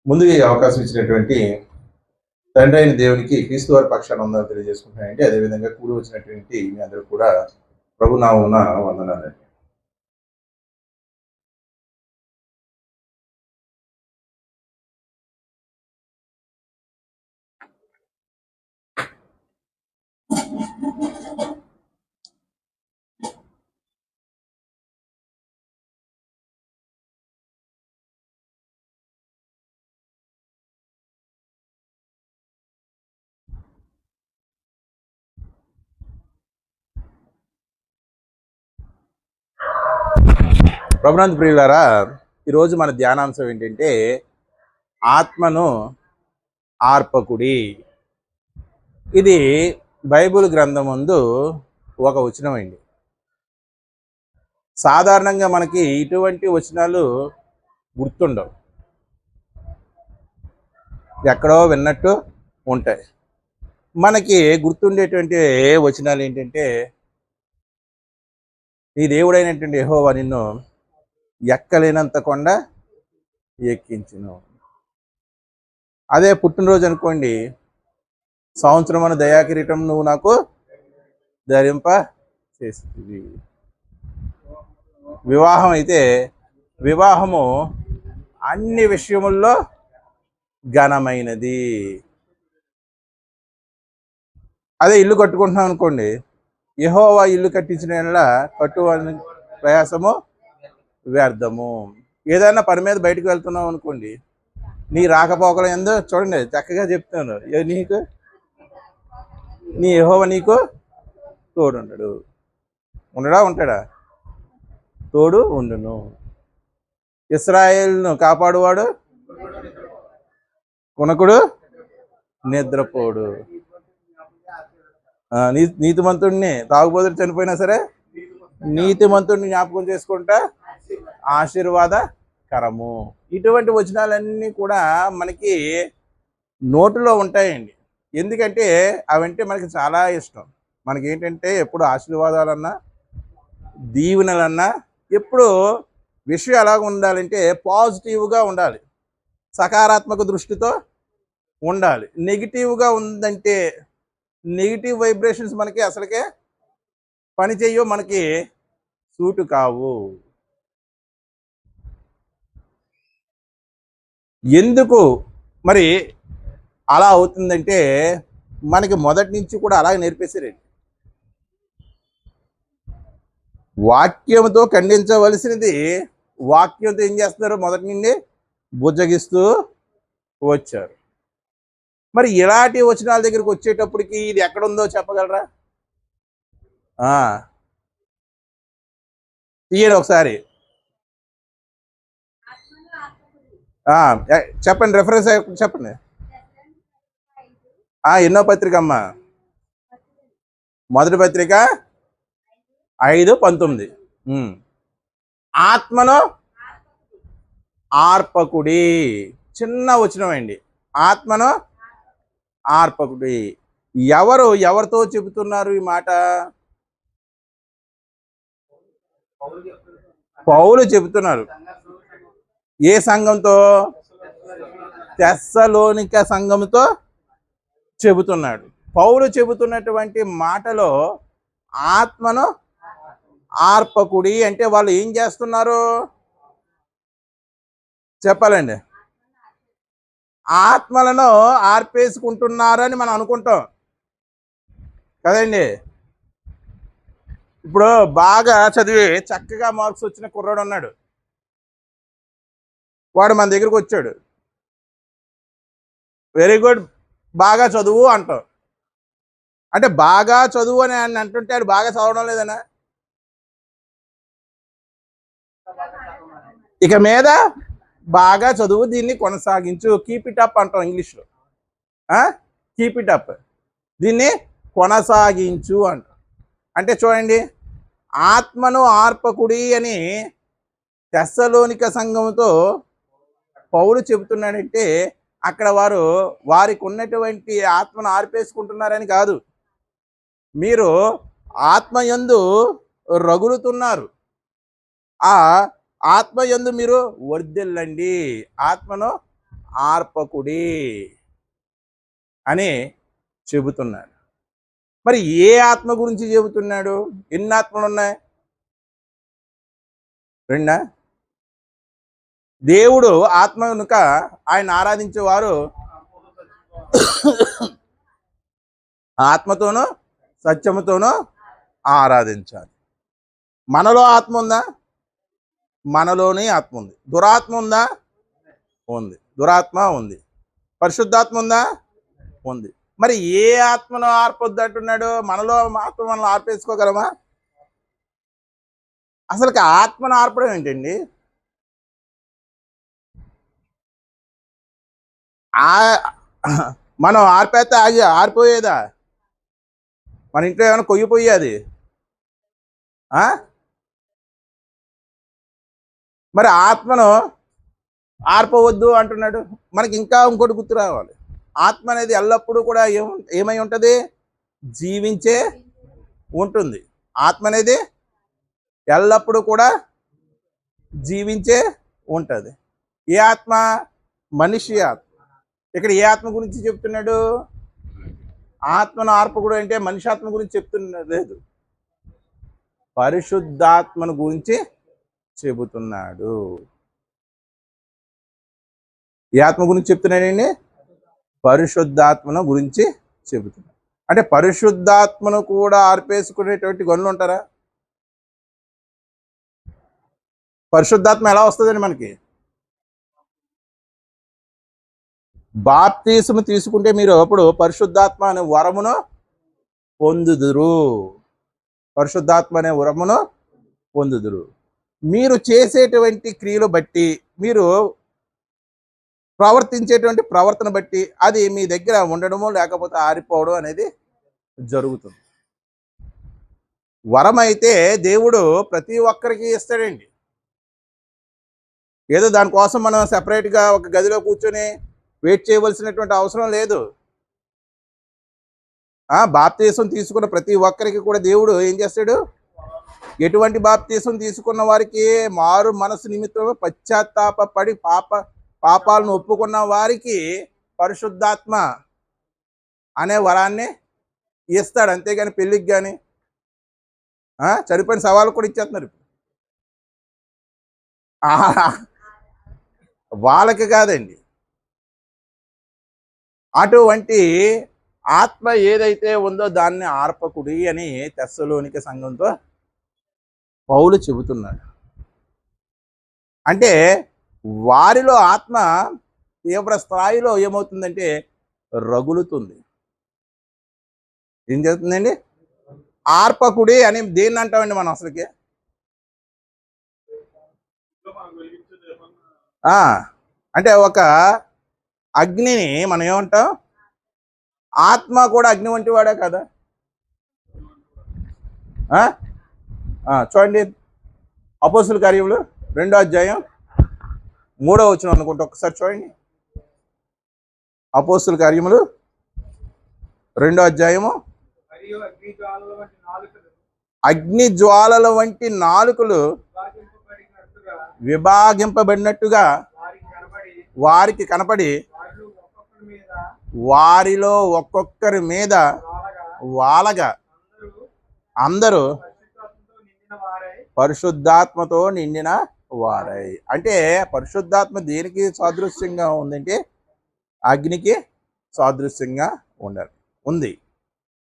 ముందుగా ఈ అవకాశం ఇచ్చినటువంటి తండ్రి అయిన దేవునికి క్రీస్తు వారి పక్షాన ఉందని తెలియజేసుకుంటున్నానండి. అదేవిధంగా కూడి వచ్చినటువంటి మీ అందరూ కూడా ప్రభునామమున వందనాలండి. ప్రభునందు ప్రియులారా, ఈరోజు మన ధ్యానాంశం ఏంటంటే ఆత్మను ఆర్పకుడి. ఇది బైబిల్ గ్రంథం ముందు ఒక వచనం అండి. సాధారణంగా మనకి ఇటువంటి వచనాలు గుర్తుండవు, ఎక్కడో విన్నట్టు ఉంటాయి. మనకి గుర్తుండేటువంటి వచనాలు ఏంటంటే, నీ దేవుడైనటువంటి యెహోవా నిన్ను ఎక్కలేనంత కొండ ఎక్కించును. అదే పుట్టినరోజు అనుకోండి, సంవత్సరమున దయాకిరీటం నువ్వు నాకు ధరింప చేస్తుంది. వివాహం అయితే వివాహము అన్ని విషయముల్లో ఘనమైనది. అదే ఇల్లు కట్టుకుంటున్నాం అనుకోండి, యెహోవా ఇల్లు కట్టించిన కట్టువాని ప్రయాసము వ్యర్థము. ఏదైనా పని మీద బయటకు వెళ్తున్నావు అనుకోండి, నీ రాకపోకలు ఏందో చూడండి, చక్కగా చెప్తాను. నీకు నీ యెహోవా నీకు తోడుండడు. ఉండడా? ఉంటాడా? తోడు ఉండును. ఇశ్రాయేలును కాపాడువాడు కునకుడు నిద్రపోడు. నీతిమంతుడిని, తాగుబోతుడు చనిపోయినా సరే నీతిమంతుడిని జ్ఞాపకం చేసుకుంటా ఆశీర్వాదకరము. ఇటువంటి వచనాలన్నీ కూడా మనకి నోటులో ఉంటాయండి. ఎందుకంటే అవంటే మనకి చాలా ఇష్టం. మనకి ఏంటంటే ఎప్పుడు ఆశీర్వాదాలన్నా దీవెనలన్నా ఎప్పుడు విషయం ఎలాగ ఉండాలంటే పాజిటివ్గా ఉండాలి, సకారాత్మక దృష్టితో ఉండాలి. నెగిటివ్గా ఉందంటే నెగిటివ్ వైబ్రేషన్స్ మనకి అసలుకే పని చెయ్యవు, మనకి సూటు కావు. ఎందుకు మరి అలా అవుతుందంటే మనకి మొదటి నుంచి కూడా అలాగే నేర్పేశారండి. వాక్యంతో ఖండించవలసినది వాక్యంతో ఏం చేస్తున్నారు? మొదటి నుండి బుజ్జగిస్తూ వచ్చారు. మరి ఇలాంటి వచనాల దగ్గరికి వచ్చేటప్పటికి ఇది ఎక్కడుందో చెప్పగలరా? తీయండి ఒకసారి, చెప్పండి, రెఫరెన్స్ చెప్పండి. ఎన్నో పత్రిక అమ్మా? మొదటి పత్రిక 5:19. ఆత్మను ఆర్పకుడి. చిన్న వచనం అండి. ఆత్మను ఆర్పకుడి. ఎవరితో చెబుతున్నారు ఈ మాట? పౌలు చెబుతున్నారు. ఏ సంఘంతో? తెస్సలోనిక సంఘంతో చెబుతున్నాడు. పౌలు చెబుతున్నటువంటి మాటలో ఆత్మను ఆర్పకుడి అంటే వాళ్ళు ఏం చేస్తున్నారు చెప్పాలండి? ఆత్మలను ఆర్పేసుకుంటున్నారని మనం అనుకుంటాం కదండి. ఇప్పుడు బాగా చదివి చక్కగా మార్క్స్ వచ్చిన కుర్రాడు ఉన్నాడు, వాడు మన దగ్గరకు వచ్చాడు, వెరీ గుడ్, బాగా చదువు అంటాం. అంటే బాగా చదువు అని అంటుంటే అది బాగా చదవడం లేదనా? ఇక మీద బాగా చదువు, దీన్ని కొనసాగించు, కీప్ ఇట్ అప్ అంటాం ఇంగ్లీష్లో. కీప్ ఇట్ అప్, దీన్ని కొనసాగించు అంటాం. అంటే చూడండి, ఆత్మను ఆర్పకుడి అని తెస్సలోనిక సంఘంతో పౌలు చెబుతున్నాడంటే అక్కడ వారికి ఉన్నటువంటి ఆత్మను ఆర్పేసుకుంటున్నారని కాదు. మీరు ఆత్మయందు రగులుతున్నారు, ఆ ఆత్మయందు మీరు వర్ధిల్లండి, ఆత్మను ఆర్పకుడి అని చెబుతున్నాడు. మరి ఏ ఆత్మ గురించి చెబుతున్నాడు? ఎన్ని ఆత్మలు ఉన్నాయి? రెండా? దేవుడు ఆత్మ కనుక ఆయన ఆరాధించేవారు ఆత్మతోనూ సత్యముతోనూ ఆరాధించాలి. మనలో ఆత్మ ఉందా? మనలోనే ఆత్మ ఉంది. దురాత్మ ఉందా? ఉంది. దురాత్మ ఉంది. పరిశుద్ధాత్మ ఉందా? ఉంది. మరి ఏ ఆత్మను ఆర్పొద్దు అంటున్నాడు? మనలో ఆత్మ మనల్ని ఆర్పేసుకోగలమా? అసలుకి ఆత్మను ఆర్పడం ఏంటండి? మనం ఆర్పేస్తే ఆరిపోయేదా? మన ఇంట్లో ఏమైనా కొయ్యిపోయేది? మరి ఆత్మను ఆర్పవద్దు అంటున్నాడు. మనకి ఇంకా ఇంకోటి గుర్తు రావాలి. ఆత్మ అనేది ఎల్లప్పుడూ కూడా ఏమై ఉంటుంది? జీవించే ఉంటుంది. ఆత్మ అనేది ఎల్లప్పుడూ కూడా జీవించే ఉంటుంది. ఏ ఆత్మ? మనిషి ఆత్మ. ఇక్కడ ఏ ఆత్మ గురించి చెప్తున్నాడు? ఆత్మను ఆర్పకుడు అంటే మనిషి ఆత్మ గురించి చెప్తున్నాడు లేదు, పరిశుద్ధాత్మను గురించి చెబుతున్నాడు. ఏ ఆత్మ గురించి చెప్తున్నాడండి? పరిశుద్ధాత్మను గురించి చెబుతున్నాడు. అంటే పరిశుద్ధాత్మను కూడా ఆర్పేసుకునేటువంటి గనులు ఉంటారా? పరిశుద్ధాత్మ ఎలా వస్తుందండి మనకి? బాప్తీసము తీసుకుంటే మీరు అప్పుడు పరిశుద్ధాత్మ అనే వరమును పొందుదురు. పరిశుద్ధాత్మ అనే వరమును పొందుదురు. మీరు చేసేటువంటి క్రియలు బట్టి, మీరు ప్రవర్తించేటువంటి ప్రవర్తన బట్టి అది మీ దగ్గర ఉండడము లేకపోతే ఆరిపోవడం అనేది జరుగుతుంది. వరం అయితే దేవుడు ప్రతి ఒక్కరికి ఇస్తాడండి. ఏదో దానికోసం మనం సెపరేట్గా ఒక గదిలో కూర్చొని వెయిట్ చేయవలసినటువంటి అవసరం లేదు. బాప్తీసం తీసుకున్న ప్రతి ఒక్కరికి కూడా దేవుడు ఏం చేస్తాడు? ఎటువంటి బాప్తీసం తీసుకున్న వారికి మారు మనసు నిమిత్తం పశ్చాత్తాపడి పాపాలను ఒప్పుకున్న వారికి పరిశుద్ధాత్మ అనే వరాన్ని ఇస్తాడు. అంతేగాని పెళ్ళికి కానీ చనిపోయిన సవాలు కూడా ఇచ్చేస్తున్నారు. వాళ్ళకి కాదండి. అటువంటి ఆత్మ ఏదైతే ఉందో దాన్ని ఆర్పకుడి అని తెస్సలోనిక సంఘంతో పౌలు చెబుతున్నాడు. అంటే వారిలో ఆత్మ తీవ్ర స్థాయిలో ఏమవుతుందంటే రగులుతుంది. ఏం జరుగుతుందండి? ఆర్పకుడి అని దేన్ని అంటామండి మనం అసలుకి? అంటే ఒక అగ్నిని మనం ఏమంటాం? ఆత్మ కూడా అగ్ని వంటి వాడే కదా. చూడండి, అపోస్తుల కార్యములు 2వ అధ్యాయం 3వ వచనం అనుకుంటా, ఒకసారి చూడండి. అపోస్తుల కార్యములు 2వ అధ్యాయము. అగ్ని జ్వాలల వంటి నాలుకలు విభాగింపబడినట్టుగా వారికి కనపడి వారిలో ఒక్కొక్కరి మీద వాలగా అందరూ పరిశుద్ధాత్మతో నిండిన వారై. అంటే పరిశుద్ధాత్మ దేనికి సాదృశ్యంగా ఉందంటే అగ్నికి సాదృశ్యంగా ఉంది.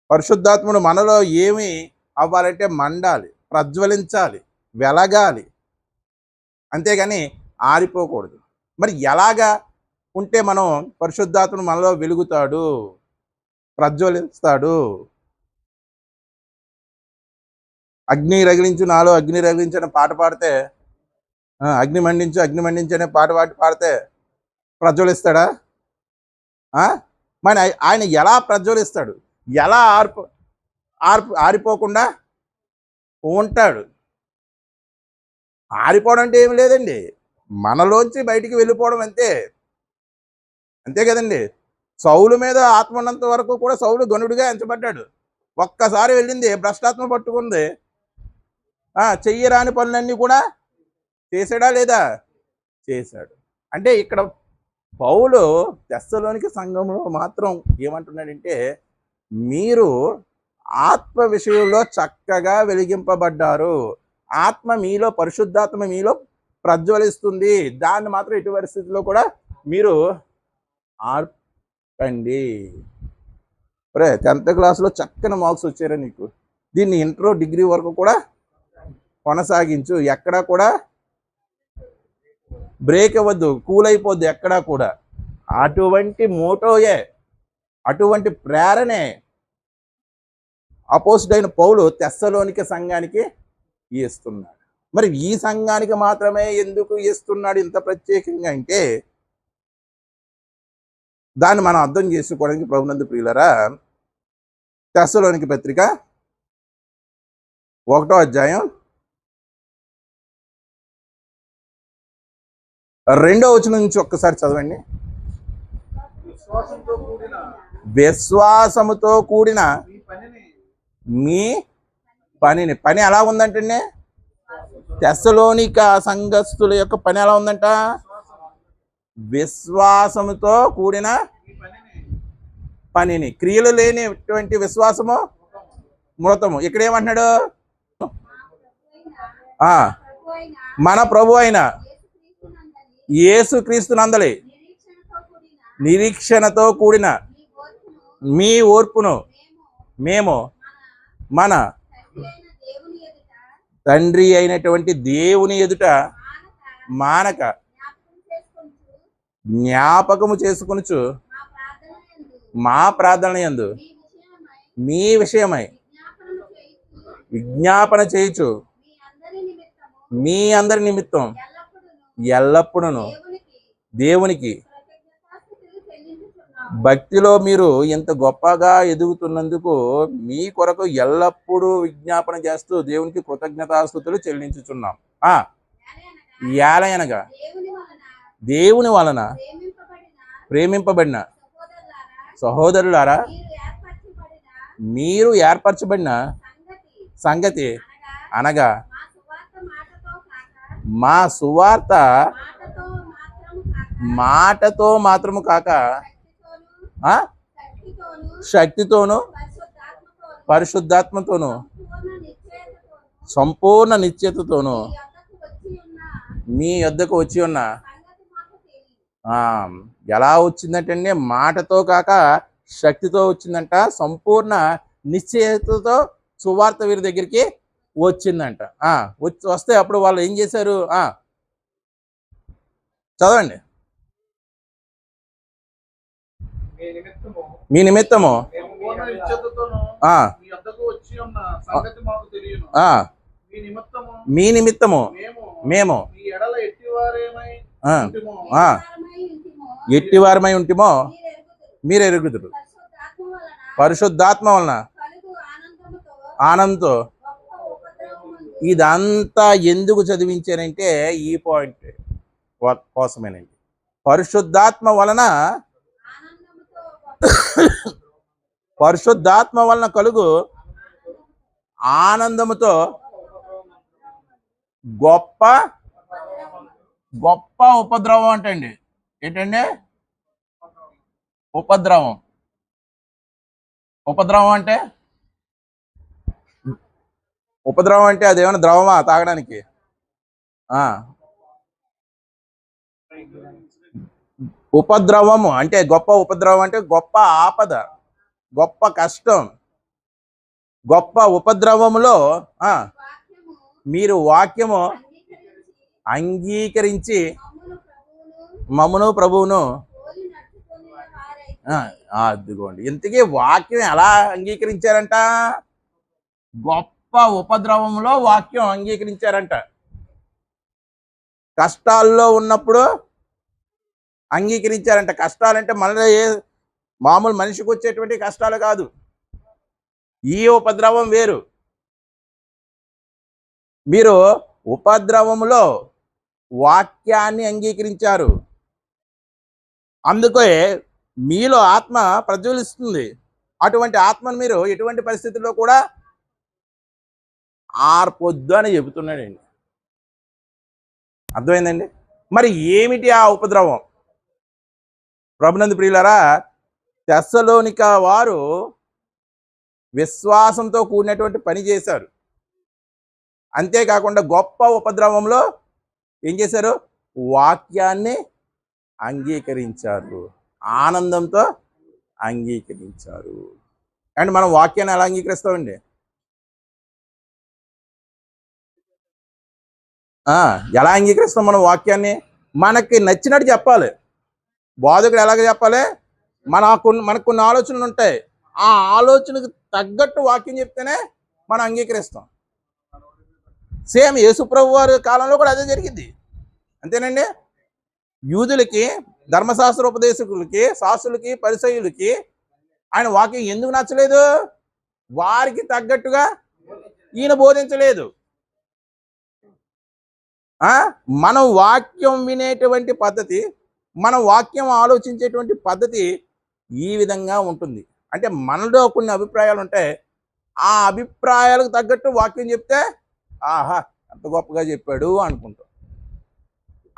పరిశుద్ధాత్ముడు మనలో ఏమి అవ్వాలంటే మండాలి, ప్రజ్వలించాలి, వెలగాలి, అంతేగాని ఆరిపోకూడదు. మరి ఎలాగా ఉంటే మనం పరిశుద్ధాత్ముడు మనలో వెలుగుతాడు, ప్రజ్వలిస్తాడు? అగ్ని రగిలించు నాలో అగ్ని రగిలించు అనే పాట పాడితే, అగ్ని మండించు అగ్ని మండించు అనే పాట పాడితే ప్రజ్వలిస్తాడా? మరి ఆయన ఎలా ప్రజ్వలిస్తాడు? ఎలా ఆరిపోకుండా ఉంటాడు? ఆరిపోవడం అంటే ఏమి లేదండి, మనలోంచి బయటికి వెళ్ళిపోవడం అంతే కదండి. సౌలు మీద ఆత్మ ఉన్నంత వరకు కూడా సౌలు గనుడిగా ఎంచబడ్డాడు. ఒక్కసారి వెళ్ళింది, భ్రష్టాత్మ పట్టుకుంది, చెయ్యరాని పనులన్నీ కూడా చేశాడా లేదా? చేశాడు. అంటే ఇక్కడ పౌలు తెస్సలోనిక సంఘంలో మాత్రం ఏమంటున్నాడంటే, మీరు ఆత్మ విషయంలో చక్కగా వెలిగింపబడ్డారు, ఆత్మ మీలో, పరిశుద్ధాత్మ మీలో ప్రజ్వలిస్తుంది, దాన్ని మాత్రం ఎటు పరిస్థితుల్లో కూడా మీరు ఆర్పండి. 10th క్లాస్లో చక్కని మార్క్స్ వచ్చారా నీకు, దీన్ని ఇంటర్ డిగ్రీ వరకు కూడా కొనసాగించు, ఎక్కడా కూడా బ్రేక్ అవ్వద్దు, కూల్ అయిపోద్దు ఎక్కడా కూడా. అటువంటి మోటోయే, అటువంటి ప్రేరణే అపోజిట్ పౌలు తెస్సలోనిక సంఘానికి ఇస్తున్నాడు. మరి ఈ సంఘానికి మాత్రమే ఎందుకు ఇస్తున్నాడు ఇంత ప్రత్యేకంగా అంటే, దాన్ని మనం అర్థం చేసుకోవడానికి ప్రభునందు ప్రియులరా, తెస్సలోనిక పత్రిక 1వ అధ్యాయం 2వ వచనం నుంచి ఒక్కసారి చదవండి. విశ్వాసముతో కూడిన మీ పనిని, పని ఎలా ఉందంటే, తెస్సలోనిక సంఘస్థుల యొక్క పని ఎలా ఉందంట, విశ్వాసముతో కూడిన పనిని. క్రియలు లేనిటువంటి విశ్వాసము మృతము. ఇక్కడ ఏమంటున్నాడు, మన ప్రభు అయిన యేసుక్రీస్తునందలి నిరీక్షణతో కూడిన మీ ఓర్పును మేము మన తండ్రి అయినటువంటి దేవుని ఎదుట మానక జ్ఞాపకము చేసుకొనుచు మా ప్రార్థన యందు మీ విషయమై విజ్ఞాపన చేయుచు మీ అందరి నిమిత్తం ఎల్లప్పుడూ దేవునికి భక్తిలో మీరు ఎంత గొప్పగా ఎదుగుతున్నందుకు మీ కొరకు ఎల్లప్పుడూ విజ్ఞాపన చేస్తూ దేవునికి కృతజ్ఞతాస్తుతులు చెల్లించుచున్నాం. ఏలయనగా దేవుని వలన ప్రేమింపబడిన సహోదరులారా, మీరు ఏర్పరచబడిన సంగతి అనగా మా సువార్త మాటతో మాత్రము కాక శక్తితోను పరిశుద్ధాత్మతోను సంపూర్ణ నిశ్చయతతోను మీ వద్దకు వచ్చి ఉన్న. ఎలా వచ్చిందంటే, మాటతో కాక శక్తితో వచ్చిందంట, సంపూర్ణ నిశ్చయతతో సువార్త వీరి దగ్గరికి వచ్చిందంట. వస్తే అప్పుడు వాళ్ళు ఏం చేశారు, చదవండి. మీ నిమిత్తము మీ నిమిత్తము మేము ఎట్టివారమై ఉంటిమో మీరు ఎరుగుదురు. పరిశుద్ధాత్మ వలన ఆనందంతో. ఇదంతా ఎందుకు చదివించారంటే ఈ పాయింట్ కోసమేనండి. పరిశుద్ధాత్మ వలన కలుగు ఆనందముతో గొప్ప గొప్ప ఉపద్రవం అంటండి. ఏంటండి ఉపద్రవం? ఉపద్రవం అంటే అదేమైనా ద్రవమా తాగడానికి? ఉపద్రవము అంటే గొప్ప ఉపద్రవం అంటే గొప్ప ఆపద, గొప్ప కష్టం. గొప్ప ఉపద్రవములో మీరు వాక్యము అంగీకరించి మమ్మును ప్రభువును. అదిగోండి, ఇంతకీ వాక్యం ఎలా అంగీకరించారంట? గొప్ప ఉపద్రవంలో వాక్యం అంగీకరించారంట. కష్టాల్లో ఉన్నప్పుడు అంగీకరించారంట. కష్టాలంటే మళ్ళీ మామూలు మనిషికి వచ్చేటువంటి కష్టాలు కాదు, ఈ ఉపద్రవం వేరు. మీరు ఉపద్రవములో వాక్యాన్ని అంగీకరించారు, అందుకే మీలో ఆత్మ ప్రజ్వలిస్తుంది. అటువంటి ఆత్మను మీరు ఎటువంటి పరిస్థితుల్లో కూడా ఆర్పొద్దు అని చెబుతున్నాడండి. అర్థమైందండి? మరి ఏమిటి ఆ ఉపద్రవం? ప్రభునందు ప్రియులారా, తెస్సలోనిక వారు విశ్వాసంతో కూడినటువంటి పని చేశారు. అంతేకాకుండా గొప్ప ఉపద్రవంలో ఏం చేశారు? వాక్యాన్ని అంగీకరించారు, ఆనందంతో అంగీకరించారు. అండ్ మనం వాక్యాన్ని ఎలా అంగీకరిస్తామండి? ఎలా అంగీకరిస్తాం మనం వాక్యాన్ని? మనకి నచ్చినట్టు చెప్పాలి. బోధకుడు ఎలాగ చెప్పాలి? మనకు కొన్ని ఆలోచనలు ఉంటాయి, ఆ ఆలోచనకు తగ్గట్టు వాక్యం చెప్తేనే మనం అంగీకరిస్తాం. సేమ్ యేసుప్రభు వారి కాలంలో కూడా అదే జరిగింది, అంతేనండి. యూదులకి, ధర్మశాస్త్ర ఉపదేశకులకి, శాస్త్రులకి, పరిసయ్యులకి ఆయన వాక్యం ఎందుకు నచ్చలేదు? వారికి తగ్గట్టుగా ఈయన బోధించలేదు. మనం వాక్యం వినేటువంటి పద్ధతి, మనం వాక్యం ఆలోచించేటువంటి పద్ధతి ఈ విధంగా ఉంటుంది. అంటే మనలో కొన్ని అభిప్రాయాలు ఉంటాయి, ఆ అభిప్రాయాలకు తగ్గట్టు వాక్యం చెప్తే ఆహా అంత గొప్పగా చెప్పాడు అనుకుంటాం.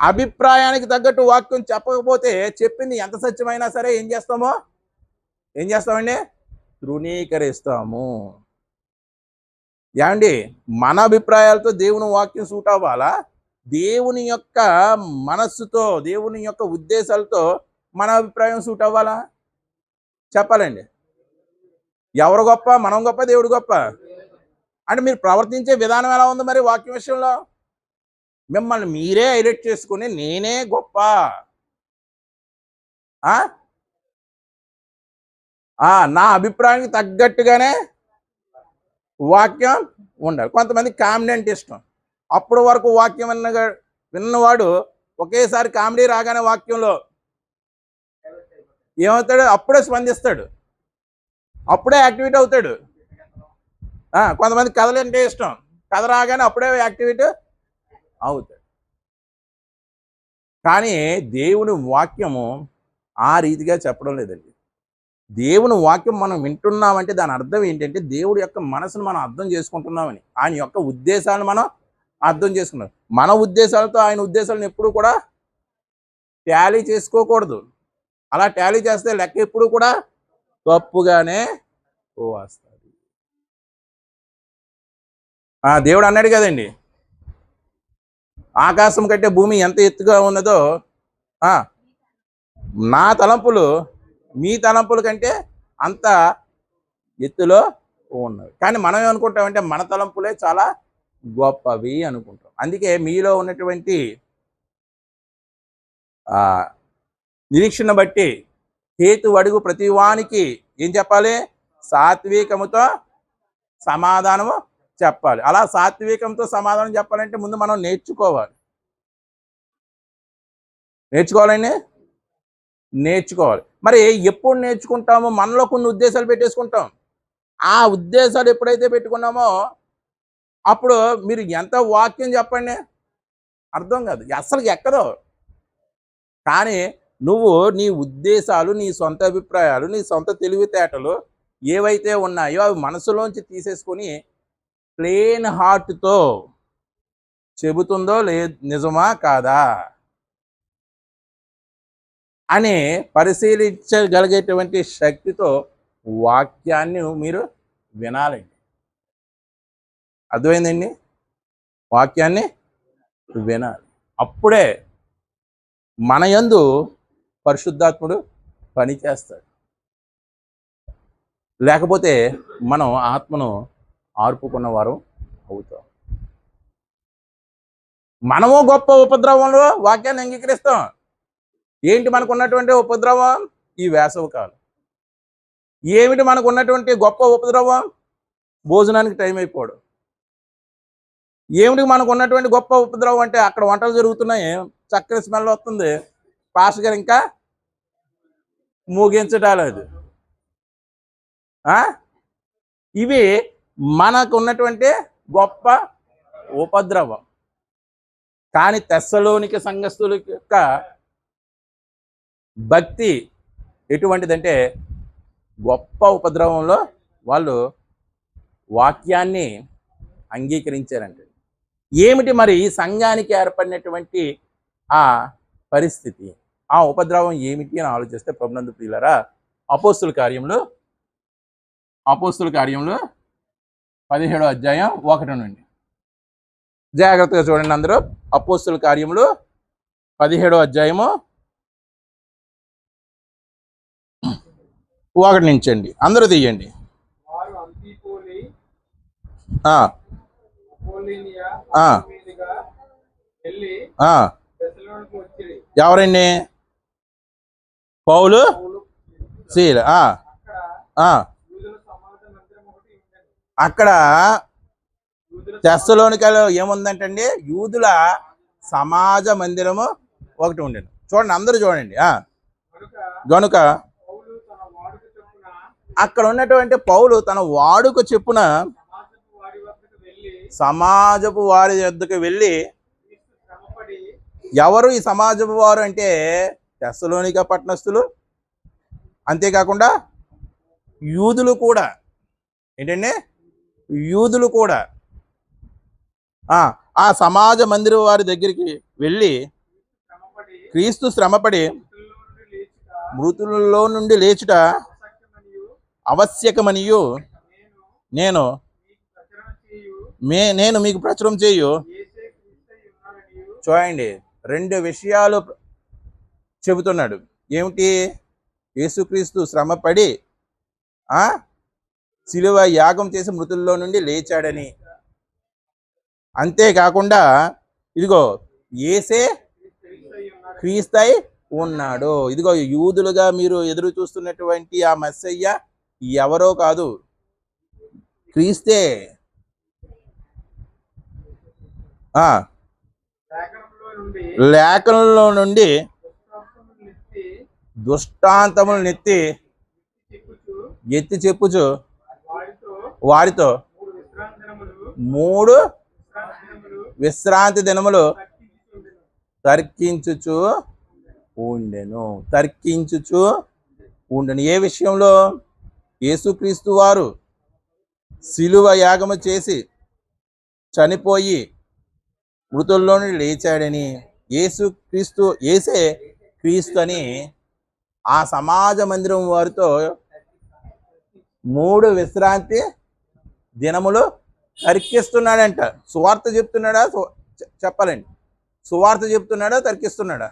అభిప్రాయానికి తగ్గట్టు వాక్యం చెప్పకపోతే చెప్పింది ఎంత సత్యమైనా సరే ఏం చేస్తామండి? తృణీకరిస్తాము. ఏమండి, మన అభిప్రాయాలతో దేవుని వాక్యం సూట్ అవ్వాలా? దేవుని యొక్క మనస్సుతో, దేవుని యొక్క ఉద్దేశాలతో మన అభిప్రాయం సూట్ అవ్వాలా? చెప్పాలండి. ఎవరు గొప్ప? మనం గొప్ప, దేవుడు గొప్ప? అంటే మీరు ప్రవర్తించే విధానం ఎలా ఉంది మరి వాక్యం విషయంలో? మిమ్మల్ని మీరే హైలైట్ చేసుకుని నేనే గొప్ప, నా అభిప్రాయానికి తగ్గట్టుగానే వాక్యం ఉండాలి. కొంతమంది కామెడీ అంటే ఇష్టం. అప్పుడు వరకు వాక్యం విన్నవాడు ఒకేసారి కామెడీ రాగానే వాక్యంలో ఏమవుతాడు? అప్పుడే స్పందిస్తాడు, అప్పుడే యాక్టివేట్ అవుతాడు. కొంతమంది కథలు అంటే ఇష్టం, కథ రాగానే అప్పుడే యాక్టివేట్ అవుతాడు. కానీ దేవుని వాక్యము ఆ రీతిగా చెప్పడం లేదండి. దేవుని వాక్యం మనం వింటున్నామంటే దాని అర్థం ఏంటంటే దేవుడి యొక్క మనసును మనం అర్థం చేసుకుంటున్నామని, ఆయన యొక్క ఉద్దేశాలను మనం అర్థం చేసుకున్నాం. మన ఉద్దేశాలతో ఆయన ఉద్దేశాలను ఎప్పుడు కూడా టాలీ చేసుకోకూడదు. అలా టాలీ చేస్తే లెక్క ఎప్పుడు కూడా తప్పుగానే వస్తుంది. దేవుడు అన్నాడు కదండి, ఆకాశం కంటే భూమి ఎంత ఎత్తుగా ఉన్నదో నా తలంపులు మీ తలంపుల కంటే అంత ఎత్తులో ఉన్నవి. కానీ మనం ఏమనుకుంటామంటే మన తలంపులే చాలా గొప్పవి అనుకుంటాం. అందుకే మీలో ఉన్నటువంటి నిరీక్షణ బట్టి హేతు అడుగు ప్రతివానికి ఏం చెప్పాలి? సాత్వికముతో సమాధానము చెప్పాలి. అలా సాత్వికంతో సమాధానం చెప్పాలంటే ముందు మనం నేర్చుకోవాలి. మరి ఎప్పుడు నేర్చుకుంటామో? మనలో కొన్ని ఉద్దేశాలు పెట్టేసుకుంటాం. ఆ ఉద్దేశాలు ఎప్పుడైతే పెట్టుకున్నామో అప్పుడు మీరు ఎంత వాక్యం చెప్పండి అర్థం కాదు, అసలు ఎక్కదో. కానీ నువ్వు నీ ఉద్దేశాలు, నీ సొంత అభిప్రాయాలు, నీ సొంత తెలివితేటలు ఏవైతే ఉన్నాయో అవి మనసులోంచి తీసేసుకొని ప్లేన్ హార్ట్తో చెబుతుందో నిజమా కాదా అని పరిశీలించగలిగేటువంటి శక్తితో వాక్యాన్ని మీరు వినాలండి. అర్థమైందండి? వాక్యాన్ని వినాలి. అప్పుడే మన యందు పరిశుద్ధాత్ముడు పనిచేస్తాడు. లేకపోతే మనం ఆత్మను ఆర్పుకున్న వారు అవుతాం. మనము గొప్ప ఉపద్రవంలో వాక్యాన్ని అంగీకరిస్తాం. ఏంటి మనకు ఉన్నటువంటి ఉపద్రవం? ఈ వేసవి కాలం. ఏమిటి మనకు ఉన్నటువంటి గొప్ప ఉపద్రవం? భోజనానికి టైం అయిపోవడం. ఏమిటి మనకు ఉన్నటువంటి గొప్ప ఉపద్రవం అంటే అక్కడ వంటలు జరుగుతున్నాయి, చక్కని స్మెల్ వస్తుంది, పాస్టర్ గారు ఇంకా ముగించడాలేదు. ఇవి మనకు ఉన్నటువంటి గొప్ప ఉపద్రవం. కానీ తెస్సలోనిక సంఘస్థుల యొక్క భక్తి ఎటువంటిదంటే గొప్ప ఉపద్రవంలో వాళ్ళు వాక్యాన్ని అంగీకరించారంటే. ఏమిటి మరి ఈ సంఘానికి ఏర్పడినటువంటి ఆ పరిస్థితి? ఆ ఉపద్రవం ఏమిటి అని ఆలోచిస్తే ప్రభునందు ప్రియులారా, అపోస్తుల కార్యములు 17వ అధ్యాయం 1 నుండి జాగ్రత్తగా చూడండి అందరూ. అపోస్తుల కార్యములు 17వ అధ్యాయము 1 నుంచి అండి, అందరూ తీయండి. ఎవరండి? పౌలు, సీల. అక్కడ తెస్సలోనికలో ఏముందంటండి? యూదుల సమాజ మందిరము ఒకటి ఉండేది. చూడండి, అందరూ చూడండి. గనుక అక్కడ ఉన్నటువంటి పౌలు తన వాడుక చెప్పున సమాజపు వారి వద్దకు వెళ్ళి, ఎవరు ఈ సమాజపు వారు అంటే తెస్సలోనిక పట్టణస్థులు, అంతేకాకుండా యూదులు కూడా. ఏంటండి? యూదులు కూడా ఆ సమాజ మందిరం వారి దగ్గరికి వెళ్ళి, క్రీస్తు శ్రమపడి మృతులలో నుండి లేచుట ఆవశ్యకమనియు నేను మీకు ప్రచురం చేయు. చూడండి, 2 విషయాలు చెబుతున్నాడు. ఏమిటి? యేసుక్రీస్తు శ్రమపడి శిలువ యాగం చేసి మృతుల్లో నుండి లేచాడని, అంతేకాకుండా ఇదిగో యేసే క్రీస్తై ఉన్నాడు. ఇదిగో యూదులుగా మీరు ఎదురు చూస్తున్నటువంటి ఆ మెస్సయ్య ఎవరో కాదు, క్రీస్తే. లేఖనంలో నుండి దుష్టాంతములు ఎత్తి చెప్పుచు వారితో 3 విశ్రాంతి దినములు తర్కించుచు ఉండెను. ఏ విషయంలో? యేసుక్రీస్తు వారు శిలువ యాగము చేసి చనిపోయి మృతుల్లో నుండి లేచాడని, యేసే క్రీస్తు అని ఆ సమాజ మందిరం వారితో 3 విశ్రాంతి దినములు తర్కిస్తున్నాడంట. సువార్త చెప్తున్నాడా? చెప్పాలండి, సువార్త చెప్తున్నాడా, తర్కిస్తున్నాడా?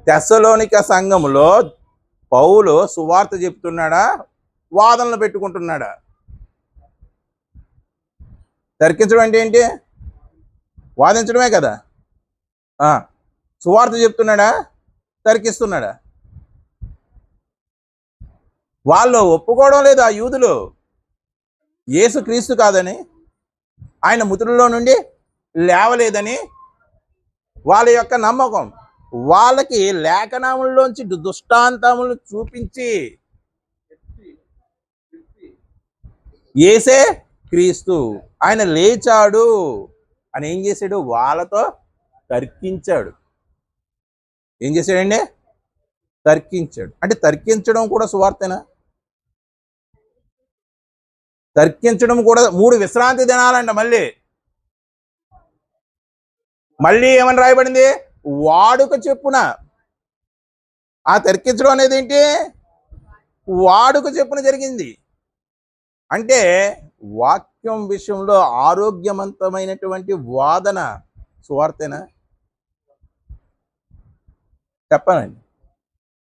తెస్సలోనిక సంఘములో పౌలు సువార్త చెప్తున్నాడా, వాదనలు పెట్టుకుంటున్నాడా? తర్కించడం అంటే ఏంటి? వాదించడమే కదా. సువార్త చెప్తున్నాడా, తర్కిస్తున్నాడా? వాళ్ళు ఒప్పుకోవడం లేదు. ఆ యూదులు యేసు క్రీస్తు కాదని, ఆయన మృతుల్లో నుండి లేవలేదని వాళ్ళ యొక్క నమ్మకం. వాళ్ళకి లేఖనముల్లోంచి దుష్టాంతములు చూపించి యేసే క్రీస్తు, ఆయన లేచాడు అని ఏం చేశాడు? వాళ్ళతో తర్కించాడు. ఏం చేశాడండి? తర్కించాడు. అంటే తర్కించడం కూడా సువార్తేనా? తర్కించడం కూడా 3 విశ్రాంతి దినాలంట. మళ్ళీ ఏమని రాయబడింది? వాడుక చెప్పున. ఆ తర్కించడం అనేది ఏంటి? వాడుక చెప్పున జరిగింది. అంటే వాక్యం విషయంలో ఆరోగ్యవంతమైనటువంటి వాదన సువార్తేనా? చెప్పనండి.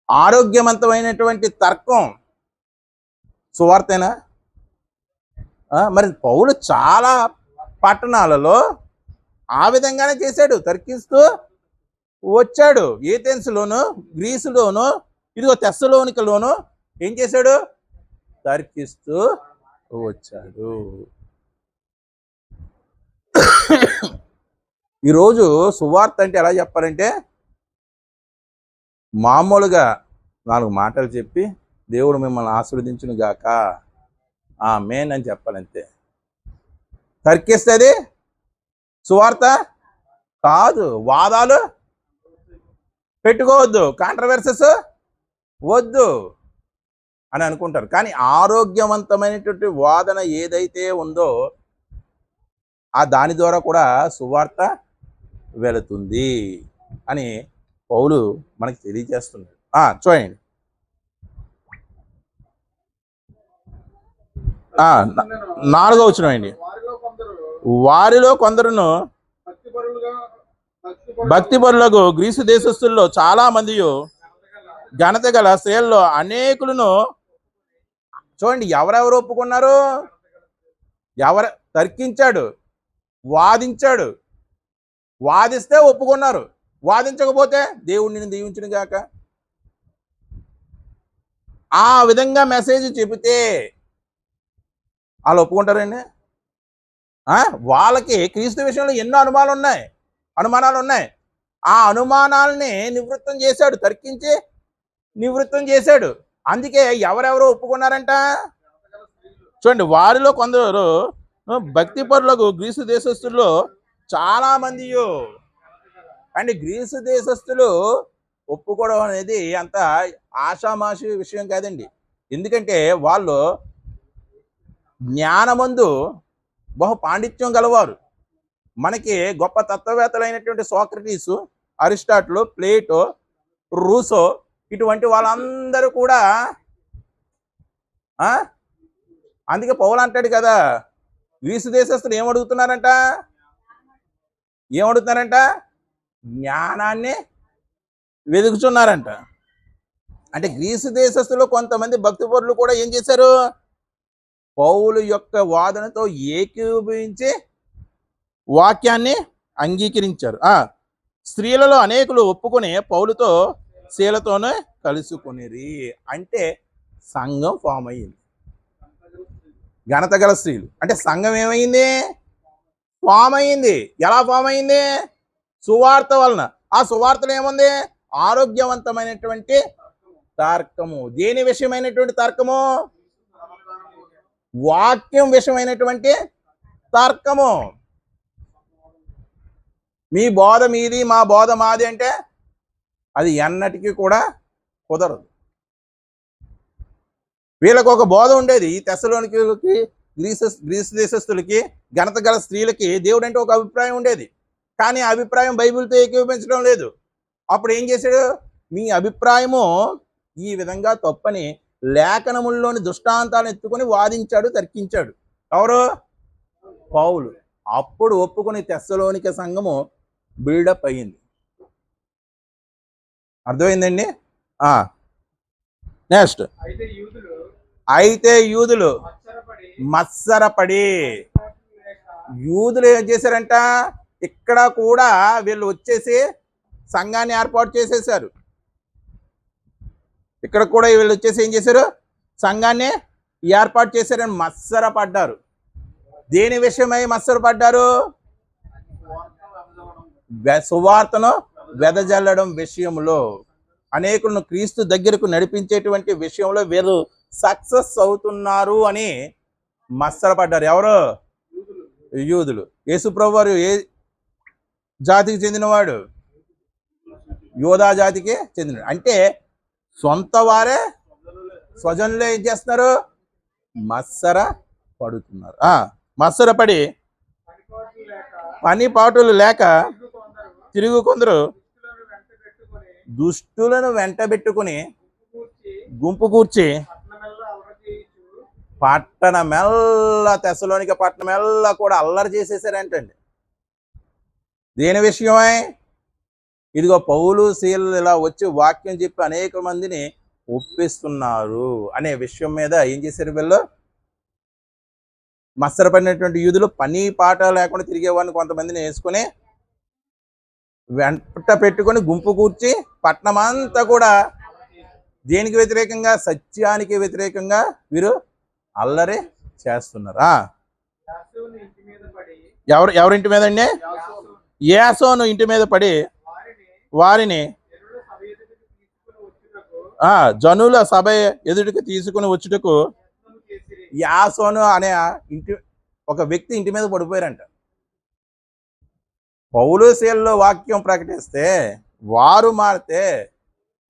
ఆరోగ్యవంతమైనటువంటి తర్కం సువార్తేనా? మరి పౌలు చాలా పట్టణాలలో ఆ విధంగానే చేశాడు, తర్కిస్తూ వచ్చాడు. ఏథెన్స్లోను, గ్రీసులోను, ఇదిగో తెస్సలోనికలోను ఏం చేశాడు? తర్కిస్తూ వచ్చాడు. ఈరోజు సువార్త అంటే ఎలా చెప్పాలంటే, మామూలుగా 4 మాటలు చెప్పి దేవుడు మిమ్మల్ని ఆశీర్వదించును గాక, ఆమేన్ అని చెప్పాలంతే. తర్కిస్తుంది సువార్త కాదు. వాదాలు పెట్టుకోవద్దు, కాంట్రవర్సెస్ వద్దు అని అనుకుంటారు. కానీ ఆరోగ్యవంతమైనటువంటి వాదన ఏదైతే ఉందో ఆ దాని ద్వారా కూడా సువార్త వెళుతుంది అని పౌలు మనకి తెలియజేస్తున్నాడు. చూడండి, నాలుగో వచనం అండి. వారిలో కొందరును భక్తిపరులకు గ్రీసు దేశస్తుల్లో చాలా మంది ఘనత గల స్త్రీల్లో అనేకులను. చూడండి, ఎవరెవరు ఒప్పుకున్నారు? తర్కించాడు, వాదించాడు. వాదిస్తే ఒప్పుకున్నారు, వాదించకపోతే దేవుడు నిన్ను దీవించును గాక. ఆ విధంగా మెసేజ్ చెబితే వాళ్ళు ఒప్పుకుంటారండి? వాళ్ళకి క్రీస్తు విషయంలో ఎన్నో అనుమానాలు ఉన్నాయి. ఆ అనుమానాలని నివృత్తం చేశాడు, తర్కించి నివృత్తం చేశాడు. అందుకే ఎవరెవరు ఒప్పుకున్నారంట? చూడండి, వారిలో కొందరు భక్తిపరులకు గ్రీసు దేశస్తుల్లో చాలా మంది. అండ్ గ్రీసు దేశస్తులు ఒప్పుకోవడం అనేది అంత ఆషామాషి విషయం కాదండి. ఎందుకంటే వాళ్ళు జ్ఞానమందు బహు పాండిత్యం గలవారు. మనకి గొప్ప తత్వవేత్తలైనటువంటి సోక్రటీసు, అరిస్టాటిల్, ప్లేటో, రూసో ఇటువంటి వాళ్ళందరూ కూడా అందుకే పౌలు అంటాడు కదా, గ్రీసు దేశస్తులు ఏమడుగుతున్నారంట? జ్ఞానాన్ని వెతుకుతున్నారంట. అంటే గ్రీసు దేశస్తులు కొంతమంది భక్తిపరులు కూడా ఏం చేశారు? పౌలు యొక్క వాదనతో ఏకీభవించి వాక్యాన్ని అంగీకరించారు. స్త్రీలలో అనేకులు ఒప్పుకొని పౌలుతో శీలతోనే కలుసుకునేది. అంటే సంఘం ఫామ్ అయ్యింది. ఘనత గల స్త్రీలు అంటే సంఘం ఏమైంది? ఫామ్ అయింది. ఎలా ఫామ్ అయింది? సువార్త వలన. ఆ సువార్తలు ఏముంది? ఆరోగ్యవంతమైనటువంటి తర్కము. దేని విషయమైనటువంటి తర్కము? వాక్యం విషయమైనటువంటి తర్కము. మీ బోధ మీది, మా బోధ మాది అంటే అది ఎన్నటికీ కూడా కుదరదు. వీళ్ళకు ఒక బోధ ఉండేది. ఈ తెస్సలోనికీయులకి, గ్రీసు దేశస్తులకి, ఘనత గల స్త్రీలకి దేవుడు అంటే ఒక అభిప్రాయం ఉండేది. కానీ ఆ అభిప్రాయం బైబిల్తో ఏకీభవించడం లేదు. అప్పుడు ఏం చేశాడు? మీ అభిప్రాయము ఈ విధంగా తప్పని లేఖనముల్లోని దృష్టాంతాలను ఎత్తుకొని వాదించాడు, తర్కించాడు. ఎవరు? పౌలు. అప్పుడు ఒప్పుకొని తెస్సలోనిక సంఘము బిల్డప్ అయ్యింది. అర్థమైందండి? నెక్స్ట్, అయితే యూదులు మత్సరపడి యూదులు ఏం చేశారంట? ఇక్కడ కూడా వీళ్ళు వచ్చేసి సంఘాన్ని ఏర్పాటు చేసేసారు. ఇక్కడ కూడా వీళ్ళు వచ్చేసి ఏం చేశారు? సంఘాన్ని ఏర్పాటు చేశారని మత్సరపడ్డారు. దేని విషయమై మత్సరపడ్డారు? సువార్తను వెదజల్లడం విషయంలో, అనేకులను క్రీస్తు దగ్గరకు నడిపించేటువంటి విషయంలో వీరు సక్సెస్ అవుతున్నారు అని మత్సరపడ్డారు. ఎవరు? యూదులు. యేసుప్రభు వారు ఏ జాతికి చెందినవాడు? యోధా జాతికి చెందినవాడు. అంటే సొంత వారే స్వజనులే ఏం చేస్తున్నారు? మత్సర పడుతున్నారు. మత్సరపడి పని పాటులు లేక తిరుగు కొందరు దుష్టులను వెంటబెట్టుకుని గుంపు కూర్చి తెస్సలోనిక పట్టణమెల్లా కూడా అల్లరి చేసేసారంటండి. దేని విషయమై? ఇదిగో పౌలు శీలలు ఇలా వచ్చి వాక్యం చెప్పి అనేక మందిని ఒప్పిస్తున్నారు అనే విషయం మీద ఏం చేశారు వీళ్ళు? మత్సరపడినటువంటి యూదులు పని పాట లేకుండా తిరిగేవాడిని కొంతమందిని వేసుకుని వెంట పెట్టుకొని గుంపు కూర్చి పట్టణమంతా కూడా దేనికి వ్యతిరేకంగా? సత్యానికి వ్యతిరేకంగా వీరు అల్లరి చేస్తున్నారు. ఎవరింటి మీద అండి? యాసోను ఇంటి మీద పడి వారిని జనుల సభ ఎదుటికి తీసుకుని వచ్చుటకు యాసోను అనే ఒక వ్యక్తి ఇంటి మీద పడిపోయారంట. పౌలు శీలలో వాక్యం ప్రకటిస్తే వారు మారితే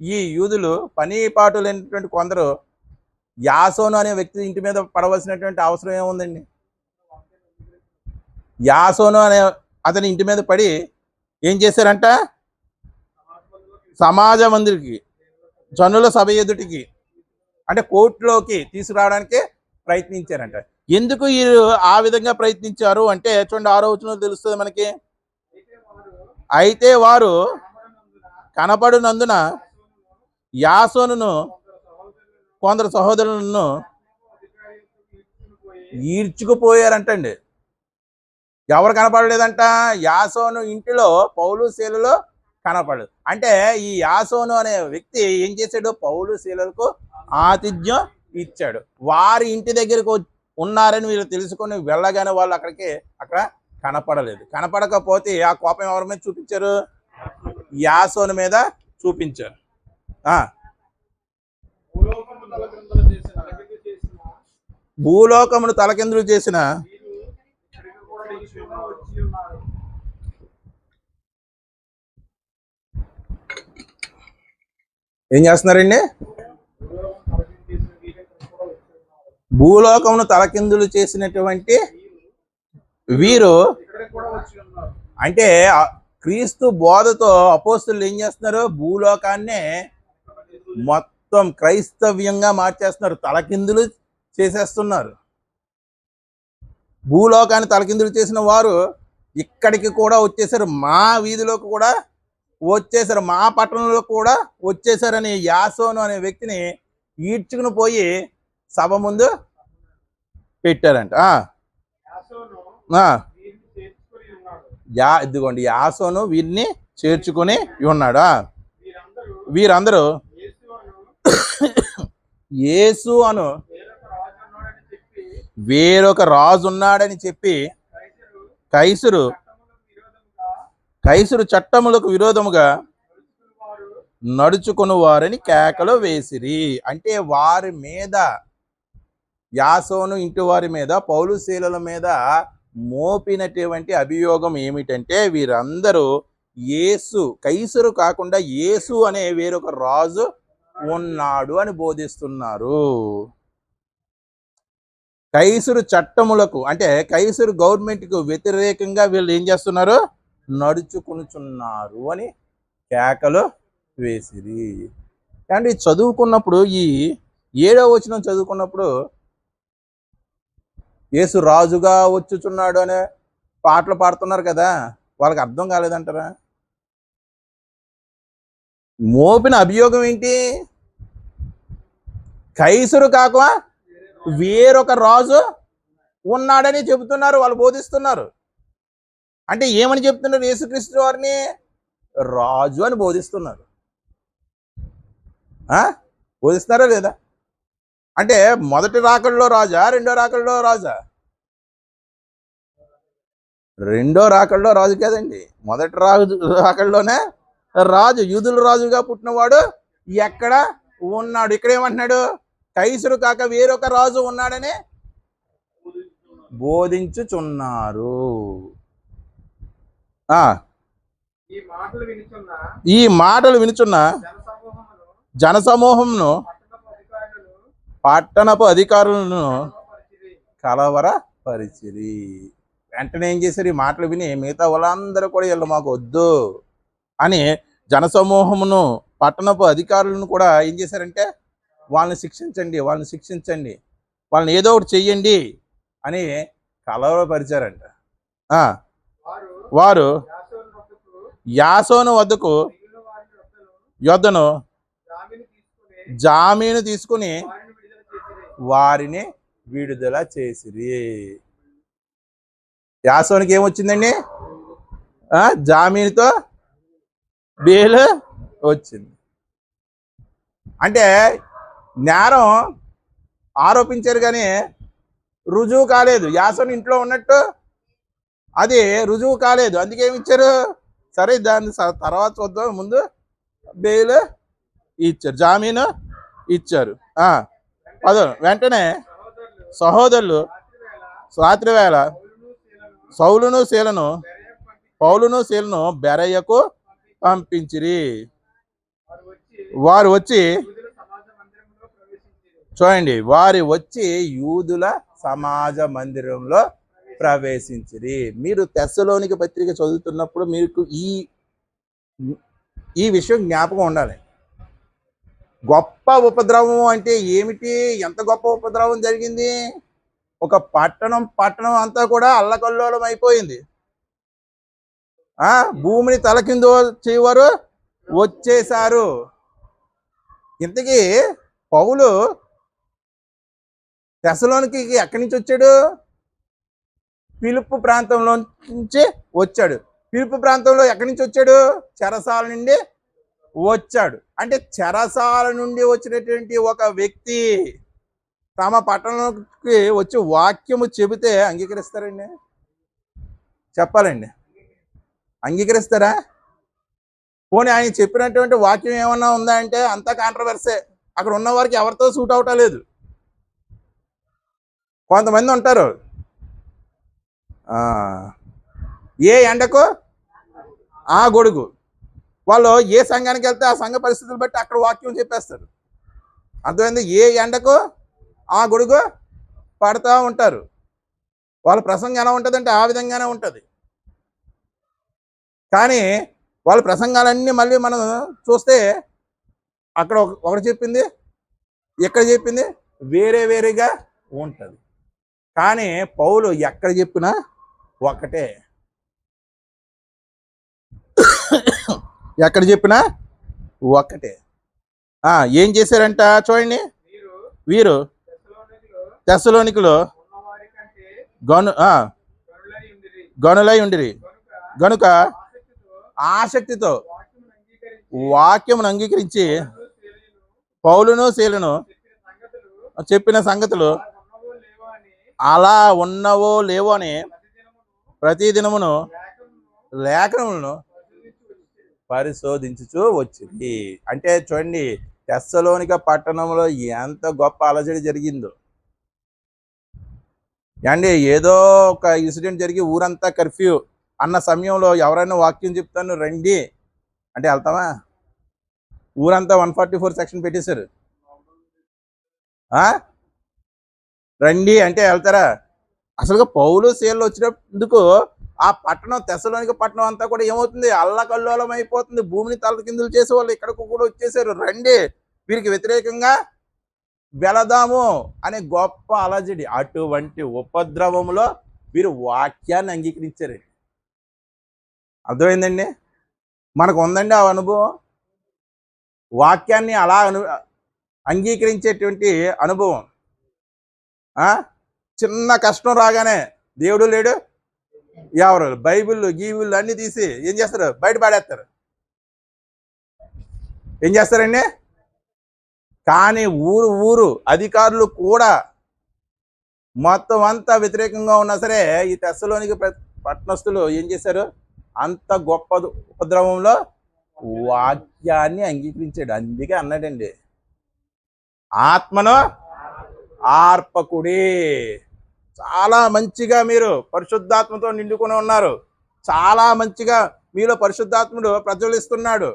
ఈ యూదులు పని పాటు లేనటువంటి కొందరు యాసోను అనే వ్యక్తి ఇంటి మీద పడవలసినటువంటి అవసరం ఏముందండి? యాసోను అనే అతని ఇంటి మీద పడి ఏం చేశారంట? సమాజ మందిరికి, జనుల సభ ఎదుటికి, అంటే కోర్టులోకి తీసుకురావడానికి ప్రయత్నించారంట. ఎందుకు వీరు ఆ విధంగా ప్రయత్నించారు అంటే చూడండి, 6వ వచనంలో తెలుస్తుంది మనకి. అయితే వారు కనపడినందున యాసోనును కొందరు సహోదరులను ఈడ్చుకుపోయారంటండి. ఎవరు కనపడలేదంట? యాసోను ఇంటిలో పౌలు శీలలో కనపడలేదు. అంటే ఈ యాసోను అనే వ్యక్తి ఏం చేశాడు? పౌలు శీలకు ఆతిథ్యం ఇచ్చాడు. వారి ఇంటి దగ్గరకు ఉన్నారని వీళ్ళు తెలుసుకొని వెళ్ళగానే వాళ్ళు అక్కడ కనపడలేదు. కనపడకపోతే ఆ కోపం ఎవరి మీద చూపించారు? యాసోను మీద చూపించారు. భూలోకమును తలకిందులు చేసిన ఏం చేస్తున్నారండి? భూలోకమును తలకిందులు చేసినటువంటి వీరు అంటే క్రీస్తు బోధతో అపోస్తులు ఏం చేస్తున్నారు? భూలోకాన్నే మొత్తం క్రైస్తవ్యంగా మార్చేస్తున్నారు, తలకిందులు చేసేస్తున్నారు. భూలోకాన్ని తలకిందులు చేసిన వారు ఇక్కడికి కూడా వచ్చేసారు, మా వీధిలోకి కూడా వచ్చేసారు, మా పట్టణంలో కూడా వచ్చేసారని యాసోను అనే వ్యక్తిని ఈడ్చుకుని పోయి సభ ముందు పెట్టారంట. ఇదిగోండి, యాసోను వీరిని చేర్చుకుని ఉన్నాడా? వీరందరూ యేసు అను వేరొక రాజు ఉన్నాడని చెప్పి కైసరు చట్టములకు విరోధముగా నడుచుకుని వారని కేకలు వేసిరి. అంటే వారి మీద, యాసోను ఇంటి వారి మీద, పౌలు శీలల మీద మోపినటువంటి అభియోగం ఏమిటంటే వీరందరూ కైసరు కాకుండా యేసు అనే వేరొక రాజు ఉన్నాడు అని బోధిస్తున్నారు. కైసరు చట్టములకు అంటే కైసరు గవర్నమెంట్కు వ్యతిరేకంగా వీళ్ళు ఏం చేస్తున్నారు? నడుచుకునుచున్నారు అని కేకలు వేసిరి. కానీ చదువుకున్నప్పుడు ఈ 7వ వచనం చదువుకున్నప్పుడు యేసు రాజుగా వచ్చుచున్నాడు అనే పాటలు పాడుతున్నారు కదా, వాళ్ళకి అర్థం కాలేదంటారా? మోపిన అభియోగం ఏంటి? కైసరు కాక వేరొక రాజు ఉన్నాడని చెబుతున్నారు, వాళ్ళు బోధిస్తున్నారు. అంటే ఏమని చెప్తున్నారు? యేసుక్రీస్తు వారిని రాజు అని బోధిస్తున్నారు. బోధిస్తున్నారా లేదా? అంటే మొదటి రాకడలో రాజా, రెండో రాకడలో రాజా? రెండో రాకడలో రాజు కాదండి, మొదటి రాకడలోనే రాజు. యూదుల రాజుగా పుట్టినవాడు ఎక్కడ ఉన్నాడు? ఇక్కడ ఏమంటున్నాడు? కైసరు కాక వేరొక రాజు ఉన్నాడని బోధించుచున్నారు. ఈ మాటలు వినుచున్న జనసమూహంను పట్టణపు అధికారులను కలవరపరిచిరి. వెంటనే ఏం చేశారు? ఈ మాటలు విని మిగతా వాళ్ళందరూ కూడా వీళ్ళు మాకు వద్దు అని జనసమూహమును, పట్టణపు అధికారులను కూడా ఏం చేశారంటే వాళ్ళని శిక్షించండి, వాళ్ళని ఏదో ఒకటి చెయ్యండి అని కలవరపరిచారంట. వారు యాసోను యొద్దను జామీను తీసుకుని వారిని విడుదల చేసిరి. యాసోనికి ఏమొచ్చిందండి? జామీనుతో బెయిల్ వచ్చింది. అంటే నేరం ఆరోపించారు కానీ రుజువు కాలేదు. యాసోను ఇంట్లో ఉన్నట్టు అది రుజువు కాలేదు, అందుకే ఏమిచ్చారు? సరే దాన్ని తర్వాత చూద్దాం, ముందు బెయిల్ ఇచ్చారు, జామీను ఇచ్చారు. వెంటనే సహోదరులు రాత్రి వేళ పౌలును శీలను బెరయ్యకు పంపించిరి. వారు వచ్చి చూడండి, యూదుల సమాజ మందిరంలో ప్రవేశించిరి. మీరు తెస్సలోనిక పత్రిక చదువుతున్నప్పుడు మీకు ఈ విషయం జ్ఞాపకం ఉండాలి. గొప్ప ఉపద్రవం అంటే ఏమిటి? ఎంత గొప్ప ఉపద్రవం జరిగింది? ఒక పట్టణం అంతా కూడా అల్లకల్లోలం అయిపోయింది. భూమిని తలకిందో చేయవారు వచ్చేశారు. ఇంతకీ పౌలు తెస్సలోనికి ఎక్కడి నుంచి వచ్చాడు? ఫిలిప్పు ప్రాంతంలో నుంచి వచ్చాడు. ఫిలిప్పు ప్రాంతంలో ఎక్కడి నుంచి వచ్చాడు? చెరసాల నుండి వచ్చాడు. అంటే చెరసాల నుండి వచ్చినటువంటి ఒక వ్యక్తి తమ పట్టణంలోకి వచ్చి వాక్యము చెబితే అంగీకరిస్తారండి? చెప్పాలండి, అంగీకరిస్తారా? పోనీ ఆయన చెప్పినటువంటి వాక్యం ఏమన్నా ఉందా అంటే అంతా కాంట్రవర్సే. అక్కడ ఉన్న వారికి ఎవరితో సూట్ అవటం లేదు. కొంతమంది ఉంటారు, ఏ ఎండకు ఆ గొడుగు. వాళ్ళు ఏ సంఘానికి వెళ్తే ఆ సంఘ పరిస్థితులు బట్టి అక్కడ వాక్యం చెప్పేస్తారు. అర్థమైంది? ఏ ఎండకు ఆ గొడుగు పడతా ఉంటారు. వాళ్ళ ప్రసంగం ఎలా ఉంటుందంటే ఆ విధంగానే ఉంటుంది. కానీ వాళ్ళ ప్రసంగాలన్నీ మళ్ళీ మనం చూస్తే అక్కడ ఒకటి చెప్పింది, ఎక్కడ చెప్పింది వేరే వేరేగా ఉంటుంది. కానీ పౌలు ఎక్కడ చెప్పినా ఒకటే, ఎక్కడ చెప్పినా ఒకటే. ఏం చేశారంట చూడండి. వీరు తెస్సలోనికలో గనులై ఉండిరి గనుక ఆసక్తితో వాక్యమును అంగీకరించి పౌలును శీలను చెప్పిన సంగతులు అలా ఉన్నవో లేవో అని ప్రతిదినమును లేఖనములను పరిశోధించుచూ వచ్చింది. అంటే చూడండి, తెస్సలోనిక పట్టణంలో ఎంత గొప్ప అలజడి జరిగిందో అండి. ఏదో ఒక ఇన్సిడెంట్ జరిగి ఊరంతా కర్ఫ్యూ అన్న సమయంలో ఎవరైనా వాక్యం చెప్తాను రండి అంటే వెళ్తామా? ఊరంతా 144 సెక్షన్ పెట్టేశారు. రండి అంటే వెళ్తారా? అసలుగా పౌలు శీలలు వచ్చినందుకు ఆ పట్టణం, తెస్సలోనిక పట్టణం అంతా కూడా ఏమవుతుంది? అల్లకల్లోలం అయిపోతుంది. భూమిని తలకిందులు చేసే వాళ్ళు ఇక్కడికి కూడా వచ్చేసారు. రండి, వీరికి వ్యతిరేకంగా వెళదాము అనే గొప్ప అలజడి. అటువంటి ఉపద్రవంలో వీరు వాక్యాన్ని అంగీకరించారు. అర్థమైందండి? మనకు ఉందండి ఆ అనుభవం. వాక్యాన్ని అలా అంగీకరించేటువంటి అనుభవం. చిన్న కష్టం రాగానే దేవుడు లేడు, ఎవరు బైబిల్ గీబిళ్ళు అన్ని తీసి ఏం చేస్తారు? బయట పడేస్తారు. ఏం చేస్తారండి? కానీ ఊరు అధికారులు కూడా మొత్తం అంతా వ్యతిరేకంగా ఉన్నా సరే ఈ తెస్సలోనిక పట్టణస్థులు ఏం చేశారు? అంత గొప్ప ఉపద్రవంలో వాక్యాన్ని అంగీకరించాడు. అందుకే అన్నాడండి, ఆత్మను ఆర్పకుడి. చాలా మంచిగా మీరు పరిశుద్ధాత్మతో నిండుకొని ఉన్నారు. చాలా మంచిగా మీలో పరిశుద్ధాత్ముడు ప్రజ్వలిస్తున్నాడు.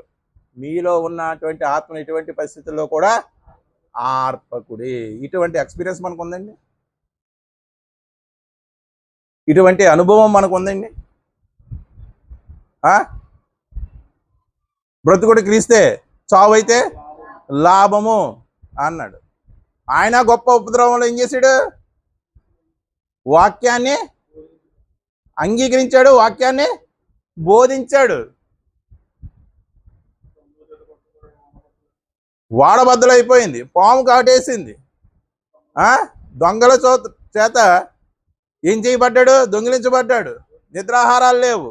మీలో ఉన్నటువంటి ఆత్మ ఎటువంటి పరిస్థితుల్లో కూడా ఆర్పకుడి. ఇటువంటి ఎక్స్పీరియన్స్ మనకు ఉందండి, ఇటువంటి అనుభవం మనకు ఉందండి. బ్రతుకుడు క్రీస్తే, చావైతే లాభము అన్నాడు. ఆయన గొప్ప ఉపద్రవంలో ఏం చేశాడు? వాక్యాన్ని అంగీకరించాడు, వాక్యాన్ని బోధించాడు. వాడబద్దలైపోయింది, పాము కాటేసింది. దొంగల చేత ఏం చేయబడ్డాడు? దొంగిలించబడ్డాడు. నిద్రాహారాలు లేవు,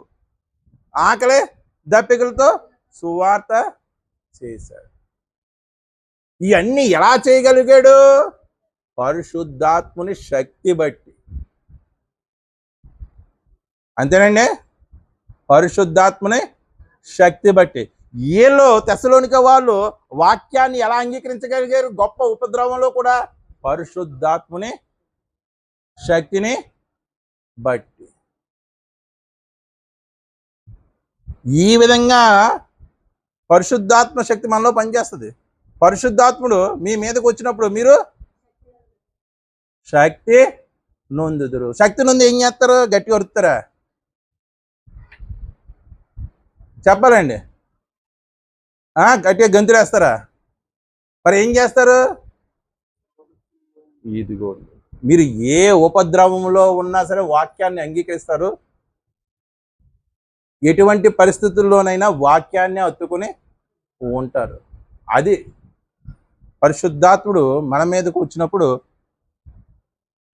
ఆకలి దప్పికలతో సువార్త చేశాడు. ఇవన్నీ ఎలా చేయగలిగాడు? పరిశుద్ధాత్ముని శక్తి బట్టి. అంతేనండి, పరిశుద్ధాత్ముని శక్తి బట్టి. వీళ్ళు తెస్సలోనిక వాళ్ళు వాక్యాన్ని ఎలా అంగీకరించగలిగారు? గొప్ప ఉపద్రవంలో కూడా పరిశుద్ధాత్ముని శక్తిని బట్టి. ఈ విధంగా పరిశుద్ధాత్మ శక్తి మనలో పనిచేస్తుంది. పరిశుద్ధాత్ముడు మీ మీదకి వచ్చినప్పుడు మీరు శక్తి నొందుదురు. శక్తి నుండి ఏం చేస్తారు? గట్టిగా వరుతారా? చెప్పాలండి. గట్టిగా గంతులేస్తారా? మరి ఏం చేస్తారు? ఇదిగో మీరు ఏ ఉపద్రవంలో ఉన్నా సరే వాక్యాన్ని అంగీకరిస్తారు. ఎటువంటి పరిస్థితుల్లోనైనా వాక్యాన్ని హత్తుకుని ఉంటారు. అది పరిశుద్ధాత్ముడు మన మీదకు వచ్చినప్పుడు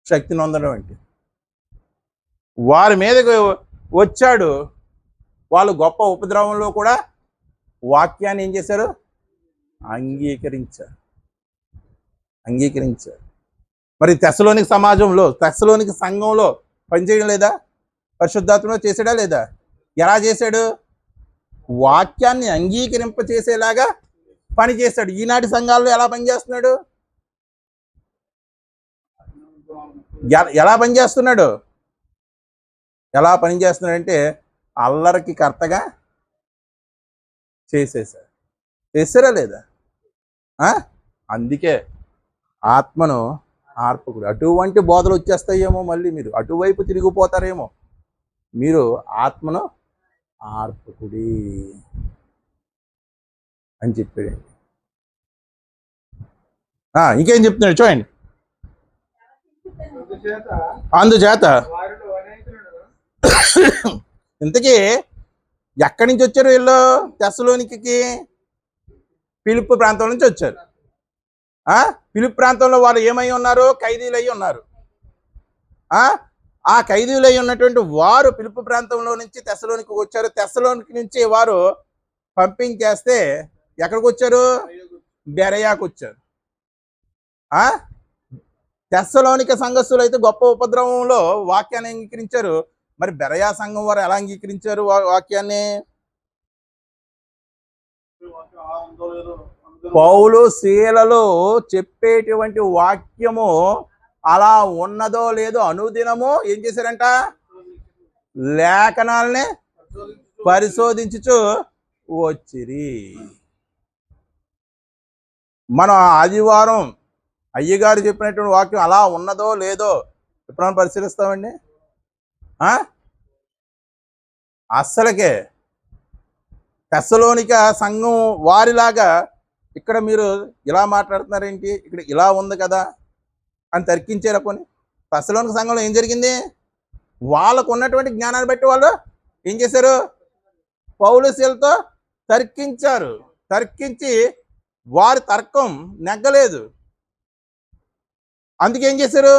శక్తిని పొందడం అంటే. వారి మీదకు వచ్చాడు, వాళ్ళు గొప్ప ఉపద్రవంలో కూడా వాక్యాన్ని ఏం చేశారు? అంగీకరించారు. మరి తెస్సలోనిక సమాజంలో, తెస్సలోనిక సంఘంలో పనిచేయడం లేదా? పరిశుద్ధాత్మలో చేసాడా లేదా? ఎలా చేశాడు? వాక్యాన్ని అంగీకరింప చేసేలాగా పని చేశాడు. ఈనాటి సంఘాల్లో ఎలా పనిచేస్తున్నాడు? ఎలా పనిచేస్తున్నాడు? ఎలా పనిచేస్తున్నాడంటే అల్లరికి కర్తగా చేశారా లేదా? అందుకే ఆత్మను ఆర్పకుడు. అటువంటి బోధలు వచ్చేస్తాయేమో, మళ్ళీ మీరు అటువైపు తిరిగిపోతారేమో. మీరు ఆత్మను ఆర్పకుడి అని చెప్పాడండి. ఇంకేం చెప్తున్నాడు చూడండి. అందుచేత ఇంతకీ ఎక్కడి నుంచి వచ్చారు వీళ్ళు? తెస్సలోనికకి ఫిలిప్పి ప్రాంతం నుంచి వచ్చారు. ఫిలిప్పి ప్రాంతంలో వాళ్ళు ఏమై ఉన్నారు? ఖైదీలు అయి ఉన్నారు. ఆ ఖైదీలు అయి ఉన్నటువంటి వారు ఫిలిప్పి ప్రాంతంలో నుంచి తెస్సలోనికి వచ్చారు. తెస్సలోనికి నుంచి వారు పంపించేస్తే ఎక్కడికి వచ్చారు? బెరయాకు వచ్చారు. తెస్సలోనిక సంఘస్థులు అయితే గొప్ప ఉపద్రవంలో వాక్యాన్ని అంగీకరించారు. మరి బెరయా సంఘం వారు ఎలా అంగీకరించారు వాక్యాన్ని? పౌలు శీలలు చెప్పేటువంటి వాక్యము అలా ఉన్నదో లేదో అనుదినము ఏం చేశారంట? లేఖనాలని పరిశోధించుచు వచ్చిరి. మనం ఆదివారం అయ్యగారు చెప్పినటువంటి వాక్యం అలా ఉన్నదో లేదో ఎప్పుడైనా పరిశీలిస్తామండి? అస్సలకే. తెస్సలోనిక సంఘం వారిలాగా ఇక్కడ మీరు ఇలా మాట్లాడుతున్నారేంటి, ఇక్కడ ఇలా ఉంది కదా అని తర్కించారా? పోనీ తెస్సలోనిక సంఘంలో ఏం జరిగింది? వాళ్ళకు ఉన్నటువంటి జ్ఞానాన్ని బట్టి వాళ్ళు ఏం చేశారు? పౌలు శీలతో తర్కించారు. తర్కించి వారి తర్కం నెగ్గలేదు. అందుకేం చేశారు?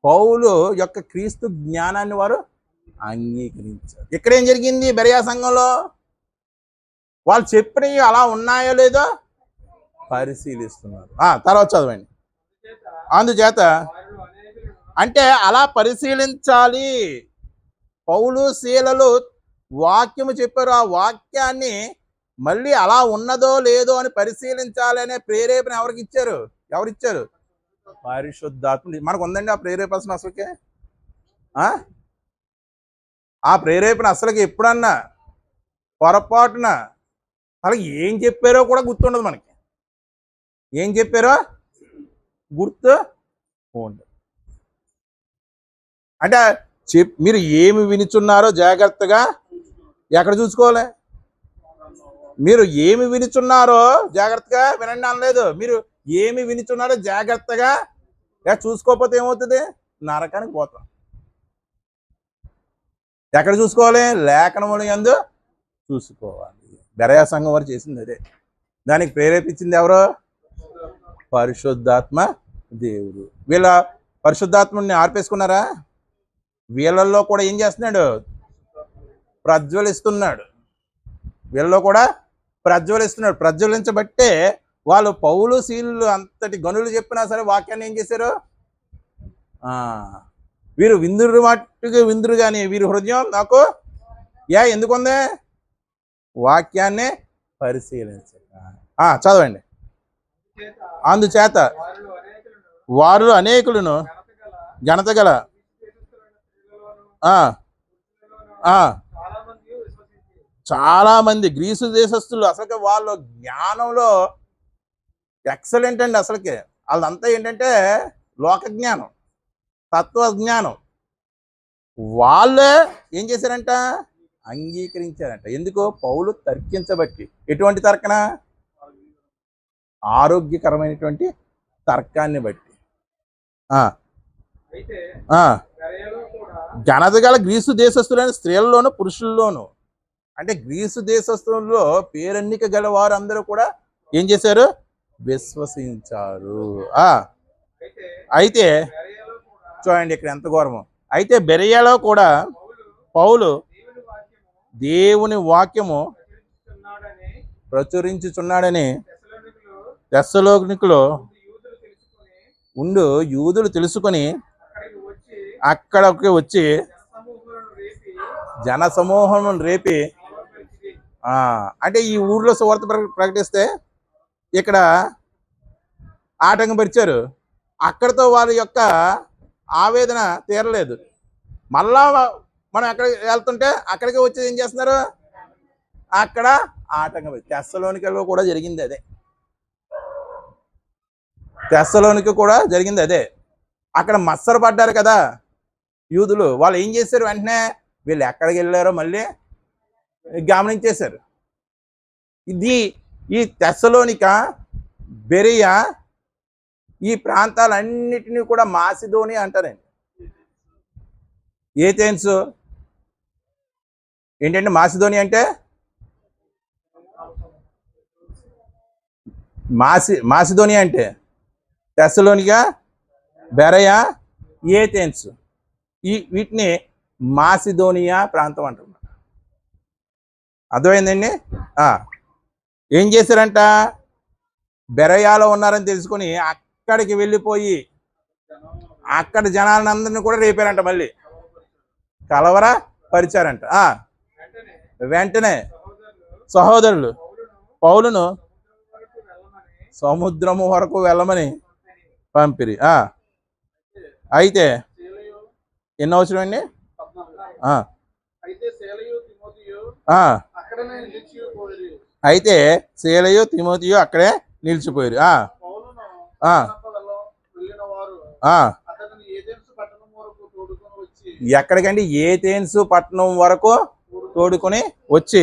పౌలు యొక్క క్రీస్తు జ్ఞానాన్ని వారు అంగీకరించారు. ఇక్కడ ఏం జరిగింది? బెరయా సంఘంలో వాళ్ళు చెప్పినవి అలా ఉన్నాయో లేదో పరిశీలిస్తున్నారు. తర్వాత చదవండి. అందుచేత అంటే అలా పరిశీలించాలి. పౌలు శీలలు వాక్యము చెప్పారు. ఆ వాక్యాన్ని మళ్ళీ అలా ఉన్నదో లేదో అని పరిశీలించాలి అనే ప్రేరేపణ ఎవరిచ్చారు? పరిశుద్ధాత్ముడు. మనకు ఉందండి ఆ ప్రేరేపణ అసలుకే? ఆ ప్రేరేపణ అసలుకి ఎప్పుడన్నా పొరపాటున అసలు ఏం చెప్పారో కూడా గుర్తుండదు. మనకి ఏం చెప్పారో గుర్తు ఉండదు. అంటే మీరు ఏమి వినిచున్నారో జాగ్రత్తగా ఎక్కడ చూసుకోవాలి? మీరు ఏమి వినిచున్నారో జాగ్రత్తగా వినండి అనలేదు. మీరు ఏమి వినిచున్నారో జాగ్రత్తగా చూసుకోకపోతే ఏమవుతుంది? నరకానికి పోతాం. ఎక్కడ చూసుకోవాలి? లేఖనముల యందు చూసుకోవాలి. బెరయా సంఘం వారు చేసింది అదే. దానికి ప్రేరేపించింది ఎవరు? పరిశుద్ధాత్మ దేవుడు. వీళ్ళ పరిశుద్ధాత్మని ఆర్పేసుకున్నారా? వీళ్ళల్లో కూడా ఏం చేస్తున్నాడు? ప్రజ్వలిస్తున్నాడు. వీళ్ళలో కూడా ప్రజ్వలిస్తున్నాడు. ప్రజ్వలించబట్టే వాళ్ళు పౌలు శీలు అంతటి గనులు చెప్పినా సరే వాక్యాన్ని ఏం చేశారు? వీరు విందురు మట్టుకు విందురు కానీ వీరి హృదయం నాకు ఎందుకుంది? వాక్యాన్ని పరిశీలించక. చదవండి. అందుచేత వారు అనేకులను ఘనతగల చాలా మంది గ్రీసు దేశస్తులు అసలుకే వాళ్ళ జ్ఞానంలో ఎక్సలెంట్ అండి. అసలుకే వాళ్ళంతా ఏంటంటే లోక జ్ఞానం. తత్వజ్ఞానం. వాళ్ళే ఏం చేశారంట? అంగీకరించారంట. ఎందుకో? పౌలు తర్కించబట్టి. ఎటువంటి తర్కన? ఆరోగ్యకరమైనటువంటి తర్కాన్ని బట్టి. ఘనత గల గ్రీసు దేశస్తులైన స్త్రీలలోను పురుషుల్లోను, అంటే గ్రీసు దేశస్తుల్లో పేరెన్నిక గల వారు అందరూ కూడా ఏం చేశారు? విశ్వసించారు. అయితే చూడండి ఇక్కడ ఎంత ఘోరమో. అయితే బెరయలో కూడా పౌలు దేవుని వాక్యము ప్రచురించుచున్నాడని తెస్సలోనికలో ఉండు యూదులు తెలుసుకొని అక్కడికి వచ్చి జన సమూహం రేపి, అంటే ఈ ఊర్లో సువార్త ప్రకటిస్తే ఇక్కడ ఆటంకపరిచారు. అక్కడితో వారి యొక్క ఆవేదన తీరలేదు. మళ్ళా మనం ఎక్కడికి వెళ్తుంటే అక్కడికి వచ్చి ఏం చేస్తున్నారు? అక్కడ ఆటంకం. తెస్సలోనికలో కూడా జరిగింది అదే. తెస్సలోనికి కూడా జరిగింది అదే. అక్కడ మత్సర పడ్డారు కదా యూదులు. వాళ్ళు ఏం చేశారు? వెంటనే వీళ్ళు ఎక్కడికి వెళ్ళారో మళ్ళీ గమనించేశారు. ఈ తెస్సలోనిక, బెరియా, ఈ ప్రాంతాలన్నిటినీ కూడా మాసిదోనియా అంటారండి. ఏథెన్స్ ఏంటంటే మాసిదోనియా అంటే మాసిదోనియా అంటే తెస్సలోనిక, బెరయా, ఏథెన్స్, వీటిని మాసిదోనియా ప్రాంతం అంటున్నారు. అర్థమైందండి? ఏం చేశారంట? బెరయాలో ఉన్నారని తెలుసుకొని అక్కడికి వెళ్ళిపోయి అక్కడ జనాలను అందరినీ కూడా రేపారంట. మళ్ళీ కలవర పరిచారంట. వెంటనే సహోదరులు పౌలును సముద్రము వరకు వెళ్ళమని పంపిరి. అయితే ఎన్ని అవసరం అండి? అయితే శీలయు తిమోతియు అక్కడే నిలిచిపోయారు. ఎక్కడికండి? ఏథెన్స్ పట్టణం వరకు తోడుకొని వచ్చి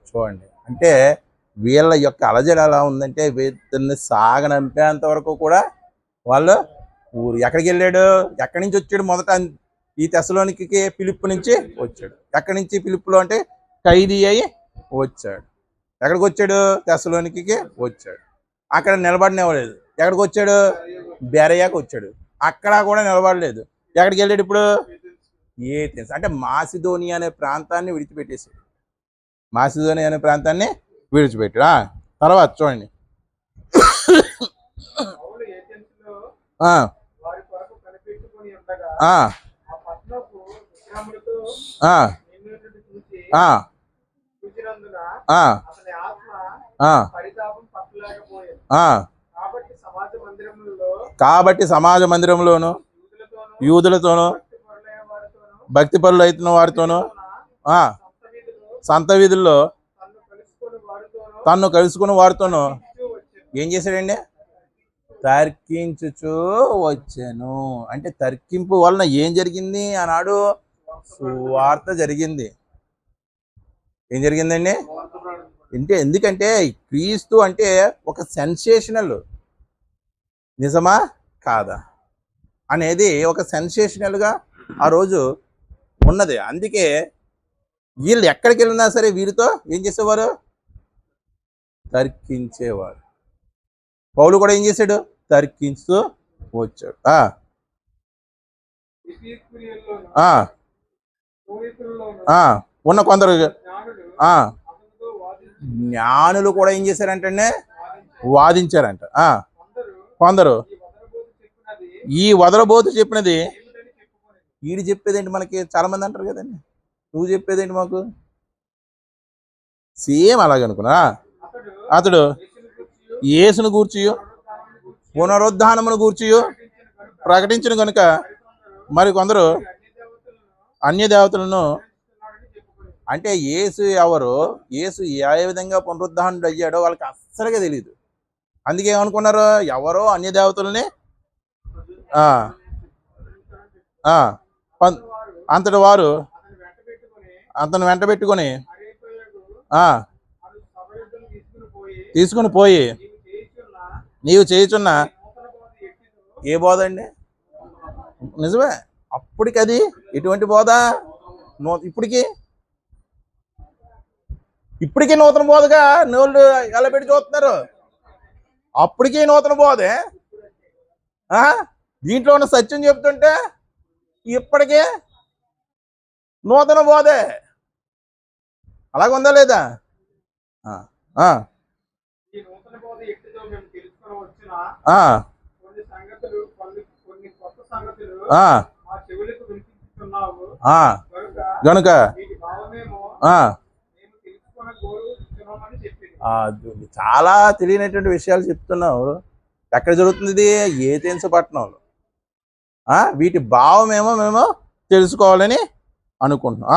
చూడండి, అంటే వీళ్ళ యొక్క అలజడి ఎలా ఉందంటే వీళ్ళని సాగనంపేంత వరకు కూడా వాళ్ళు ఊరు. ఎక్కడికి వెళ్ళాడు? ఎక్కడి నుంచి వచ్చాడు? మొదట ఈ తెస్సలోనికకి ఫిలిప్పు నుంచి వచ్చాడు. ఎక్కడి నుంచి? ఫిలిప్పులో అంటే ఖైదీ అయి వచ్చాడు. ఎక్కడికి వచ్చాడు? తెస్సలోనికకి వచ్చాడు. అక్కడ నిలబడినవ్వలేదు. ఎక్కడికి వచ్చాడు? బెరయాకి వచ్చాడు. అక్కడ కూడా నిలబడలేదు. ఎక్కడికి వెళ్ళాడు ఇప్పుడు? ఏథెన్స్, అంటే మాసిదోనియా అనే ప్రాంతాన్ని విడిచిపెట్టేశాడు. మాసిదోనియా అనే ప్రాంతాన్ని విడిచిపెట్టాడు. తర్వాత చూడండి, కాబట్టి సమాజ మందిరంలోను యూదులతోనూ భక్తిపరులు అవుతున్న వారితోనూ సంత వీధుల్లో తను కలుసుకుని వారితోనూ ఏం చేశాడండి? తర్కించుచూ వచ్చాను. అంటే తర్కింపు వలన ఏం జరిగింది? ఆనాడు సువార్త జరిగింది. ఏం జరిగిందండి? ఎందుకంటే క్రీస్తు అంటే ఒక సెన్సేషనల్, నిజమా కాదా అనేది ఒక సెన్సేషనల్గా ఆ రోజు ఉన్నది. అందుకే వీళ్ళు ఎక్కడికి వెళ్ళినా సరే వీరితో ఏం చేసేవారు? తర్కించేవారు. పౌలు కూడా ఏం చేశాడు? తర్కించుతూ వచ్చాడు. ఉన్న కొందరు జ్ఞానులు కూడా ఏం చేశారంటే వాదించారంట. కొందరు ఈ వదలబోతు చెప్పినది వీడు చెప్పేదేంటి మనకి? చాలా మంది అంటారు కదండి, నువ్వు చెప్పేదేంటి మాకు? సేమ్ అలాగనుకున్నా. అతడు యేసును గూర్చియు పునరుద్ధానమును గూర్చియు ప్రకటించిన కనుక మరి కొందరు అన్య దేవతలను అంటే యేసు ఎవరు, యేసు ఏ విధంగా పునరుద్ధరణుడు అయ్యాడో వాళ్ళకి అస్సలుగా తెలియదు. అందుకే ఏమనుకున్నారు, ఎవరో అన్య దేవతల్ని ఆ, ఆ, అంతటి వారు అతను వెంట పెట్టుకొని తీసుకుని పోయి నీవు చేయుచున్న ఏ బోధ అండి? నిజమే, అప్పటికి అది ఎటువంటి బోధ? ఇప్పటికీ నూతన బోధగా నోళ్ళు ఎలా పెట్టి చూస్తున్నారు. అప్పటికీ నూతన బోధే. దీంట్లో ఉన్న సత్యం చెప్తుంటే ఇప్పటికే నూతన బోధే. అలాగుందా లేదా? గనుక చాలా తెలియనటువంటి విషయాలు చెప్తున్నావు. ఎక్కడ జరుగుతుంది ఇది? ఏథెన్స్ పట్టణంలో. వీటి భావమేమో మేము తెలుసుకోవాలని అనుకుంటున్నాం.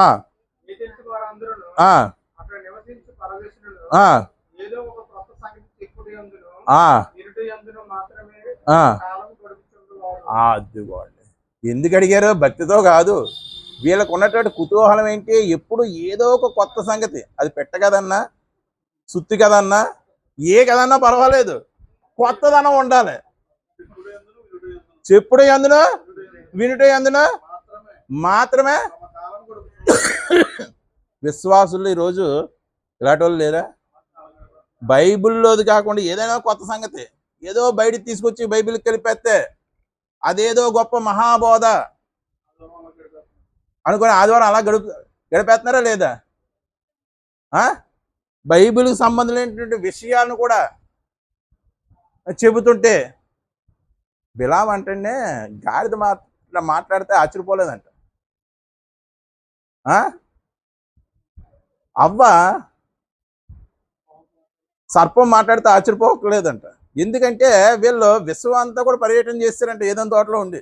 అదిగోండి, ఎందుకు అడిగారు? భక్తితో కాదు. వీళ్ళకు ఉన్నటువంటి కుతూహలం ఏంటి? ఎప్పుడు ఏదో ఒక కొత్త సంగతి, అది పెట్ట కదన్నా, సుత్తి కదన్నా, ఏ కదన్నా పర్వాలేదు, కొత్తదనం ఉండాలి. చెప్పుడు అందును వినుట అందును మాత్రమే. విశ్వాసులు ఈరోజు ఇలాంటి వాళ్ళు లేరా? బైబిల్లోది కాకుండా ఏదైనా కొత్త సంగతి ఏదో బయటికి తీసుకొచ్చి బైబిల్కి కలిపేస్తే అదేదో గొప్ప మహాబోధ అనుకుని ఆదివారం అలా గడిపేస్తున్నారా లేదా? బైబిల్కి సంబంధించినటువంటి విషయాలను కూడా చెబుతుంటే బిలాం అంటే గాడిద మాట్లాడితే ఆశ్చర్యపోలేదంట. అవ్వ సర్పం మాట్లాడితే ఆశ్చర్యపోలేదంట. ఎందుకంటే వీళ్ళు విశ్వం అంతా కూడా పర్యటన చేస్తారంట ఏదైనా తోటలో ఉండి.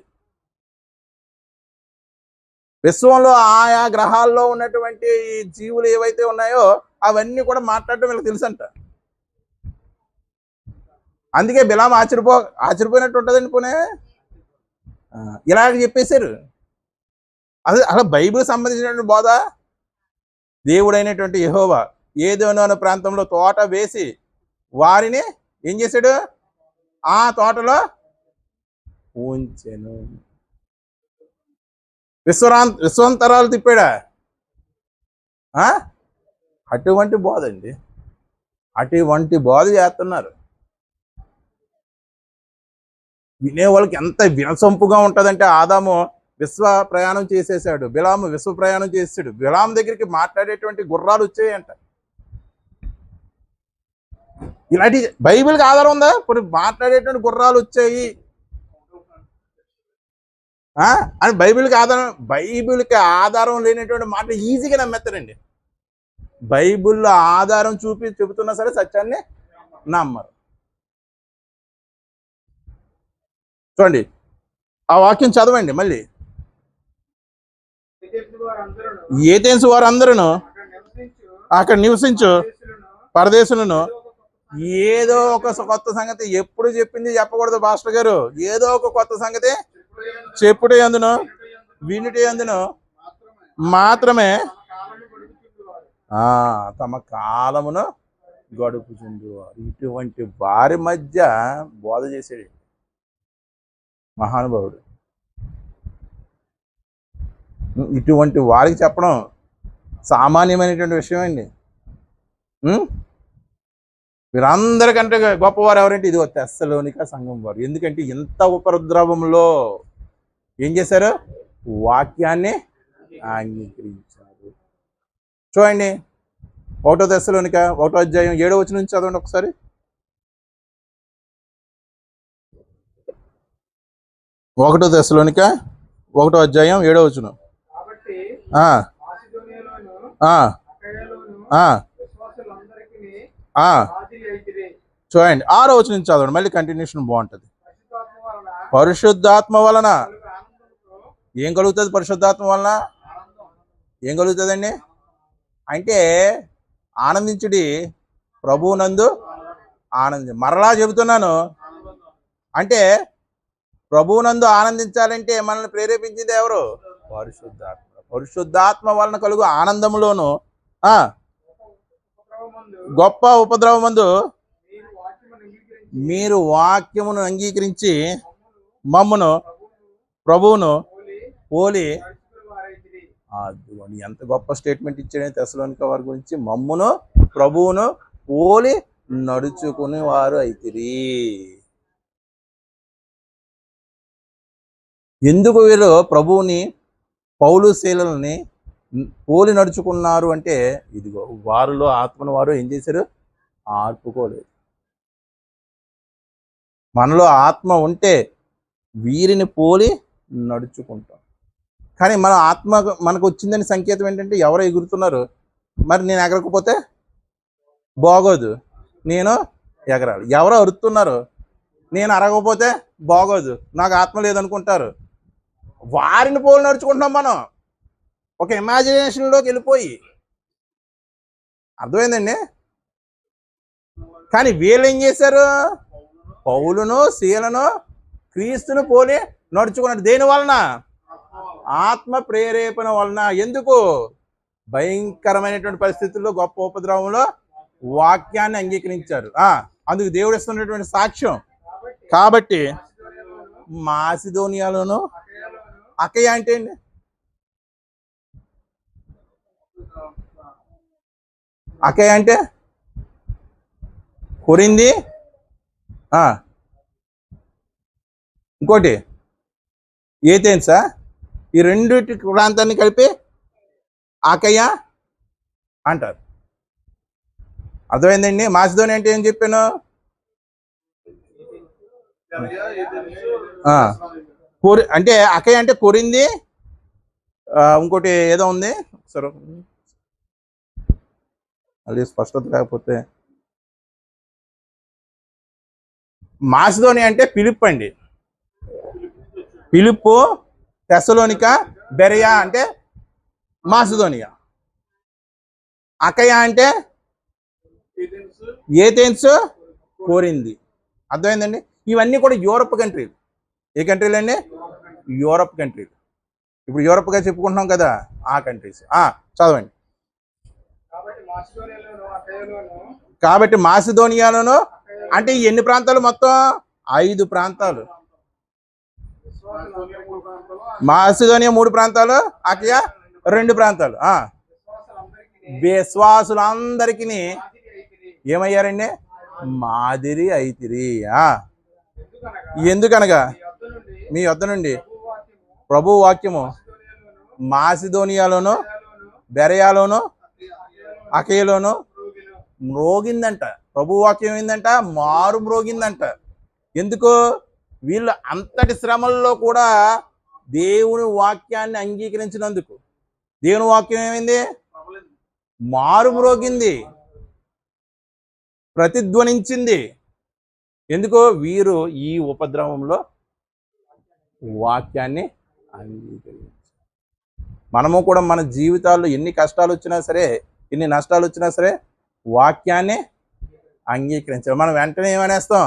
విశ్వంలో ఆయా గ్రహాల్లో ఉన్నటువంటి జీవులు ఏవైతే ఉన్నాయో అవన్నీ కూడా మాట్లాడటం వీళ్ళకి తెలుసంట. అందుకే బిలాం ఆశ్చర్యపోయినట్టు ఉంటుందండి. పోనీ ఇలాగ చెప్పేశారు. అసలు బైబిల్ సంబంధించినటువంటి బోధ. దేవుడైనటువంటి యెహోవా ఏదోనో అనే ప్రాంతంలో తోట వేసి వారిని ఏం చేశాడు? ఆ తోటలో ఉంచెను. విశ్వాంతరాలు తిప్పాడా? అటువంటి బోధ అండి, అటువంటి బోధ చేస్తున్నారు. వినేవాళ్ళకి ఎంత వినసొంపుగా ఉంటుందంటే, ఆదాము విశ్వ ప్రయాణం చేసేసాడు, బిలాము విశ్వ ప్రయాణం చేసాడు. బిలాం దగ్గరికి మాట్లాడేటువంటి గుర్రాలు వచ్చాయంట. ఇలాంటి బైబిల్కి ఆధారం ఉందా? ఇప్పుడు మాట్లాడేటువంటి గుర్రాలు వచ్చాయి అని బైబిల్కి ఆధారం లేనటువంటి మాట ఈజీగా నమ్మేస్తారండి. బైబిల్లో ఆధారం చెబుతున్నా సరే సత్యాన్ని నమ్మరు. చూడండి, ఆ వాక్యం చదవండి మళ్ళీ. ఏథెన్స్ వారందరూ అక్కడ నివసించు పరదేశులను ఏదో ఒక కొత్త సంగతి ఎప్పుడు చెప్పింది చెప్పకూడదు పాస్టర్ గారు. ఏదో ఒక కొత్త సంగతి చెప్పుడు అందును వినుటి అందును మాత్రమే తమ కాలమును గడుపుచుండేవారు. ఇటువంటి వారి మధ్య బోధ చేసేది మహానుభావుడు. ఇటువంటి వారికి చెప్పడం సామాన్యమైనటువంటి విషయం అండి. వీరందరికంటే గొప్పవారు ఎవరంటే ఇదిగో తెస్సలోనిక సంఘం వారు. ఎందుకంటే ఇంత ఉపద్రవంలో ఏం చేశారు? వాక్యాన్ని అంగీకరించారు. చూడండి, 1 తెస్సలోనిక 1వ అధ్యాయం 7వ వచనం నుంచి చదవండి ఒకసారి. 1 తెస్సలోనిక 1వ అధ్యాయం 7వ వచనం. చూడండి 6వ వచనం నుంచి చదవండి, మళ్ళీ కంటిన్యూషన్ బాగుంటుంది. పరిశుద్ధాత్మ వలన ఏం కలుగుతుంది? పరిశుద్ధాత్మ వలన ఏం కలుగుతుందండి? అంటే ఆనందించుడి ప్రభువునందు మరలా చెబుతున్నాను, అంటే ప్రభువునందు ఆనందించాలంటే మనల్ని ప్రేరేపించింది ఎవరు? పరిశుద్ధాత్మ. పరిశుద్ధాత్మ వలన కలుగు ఆనందములోను గొప్ప ఉపద్రవమందు మీరు వాక్యమును అంగీకరించి మమ్మును ప్రభువును పోలి. ఎంత గొప్ప స్టేట్మెంట్ ఇచ్చాడని తెస్సలోనిక వారి గురించి, మమ్మును ప్రభువును పోలి నడుచుకుని వారు అయితిరి. ఎందుకు వీళ్ళు ప్రభువుని పౌలు శీలని పోలి నడుచుకున్నారు అంటే, ఇదిగో వారిలో ఆత్మను వారు ఏం చేశారు? ఆర్పుకోలేదు. మనలో ఆత్మ ఉంటే వీరిని పోలి నడుచుకుంటాం. కానీ మన ఆత్మ మనకు వచ్చిందని సంకేతం ఏంటంటే, ఎవరు ఎగురుతున్నారు, మరి నేను ఎగరకపోతే బాగోదు, నేను ఎగరాలి. ఎవరో అరుతున్నారు, నేను అరగకపోతే బాగోదు, నాకు ఆత్మ లేదనుకుంటారు. వారిని పోలి నడుచుకుంటున్నాం మనం, ఒక ఇమాజినేషన్లోకి వెళ్ళిపోయి. అర్థమైందండి? కానీ వీళ్ళు ఏం చేశారు? పౌలును శీలను క్రీస్తును పోలి నడుచుకున్నాడు. దేని వలన? ఆత్మ ప్రేరేపణ వలన. ఎందుకు? భయంకరమైనటువంటి పరిస్థితుల్లో, గొప్ప ఉపద్రవంలో వాక్యాన్ని అంగీకరించారు. అందుకు దేవుడు ఇస్తున్నటువంటి సాక్ష్యం. కాబట్టి మాసిదోనియాలోను, అకయ అంటే అండి, అకయ అంటే కొరింది, ఇంకోటి ఏథెన్సా, ఈ రెండింటి ప్రాంతాన్ని కలిపి అకయ అంటారు. అర్థమైందండి? మాసిదోనియా అంటే ఏం చెప్పాను? అంటే అకయ అంటే కొరింది, ఇంకోటి ఏదో ఉంది, సరే అది స్పష్టత లేకపోతే. మాసిదోనియా అంటే పిలుపు అండి. పిలుపు, తెస్సలోనిక, బెరయా అంటే మాసిదోనియా. అకయ అంటే ఏథెన్స్, కోరింది. అర్థమైందండి? ఇవన్నీ కూడా యూరప్ కంట్రీలు. ఏ కంట్రీలు అండి? యూరప్ కంట్రీలు. ఇప్పుడు యూరప్గా చెప్పుకుంటున్నాం కదా, ఆ కంట్రీస్. చదవండి. కాబట్టి మాసిదోనియాలోను అంటే ఎన్ని ప్రాంతాలు? మొత్తం 5 ప్రాంతాలు. మాసిదోనియా 3 ప్రాంతాలు, అకయ 2 ప్రాంతాలు. విశ్వాసులందరికీ ఏమయ్యారండి? మాదిరి అయితిరి. ఎందుకనగా మీ యొద్ద నుండి ప్రభు వాక్యము మాసిదోనియాలోను, బెరయాలోను, అకయలోను మ్రోగిందంట. ప్రభు వాక్యం ఏందంట? మారు మ్రోగిందంట. ఎందుకు? వీళ్ళు అంతటి శ్రమల్లో కూడా దేవుని వాక్యాన్ని అంగీకరించినందుకు. దేవుని వాక్యం ఏమైంది? మారు మ్రోగింది, ప్రతిధ్వనించింది. ఎందుకు? వీరు ఈ ఉపద్రవంలో వాక్యాన్ని అంగీకరించారు. మనము కూడా మన జీవితాల్లో ఎన్ని కష్టాలు వచ్చినా సరే, ఎన్ని నష్టాలు వచ్చినా సరే, వాక్యాన్ని అంగీకరించాలి. మనం వెంటనే ఏమనేస్తాం?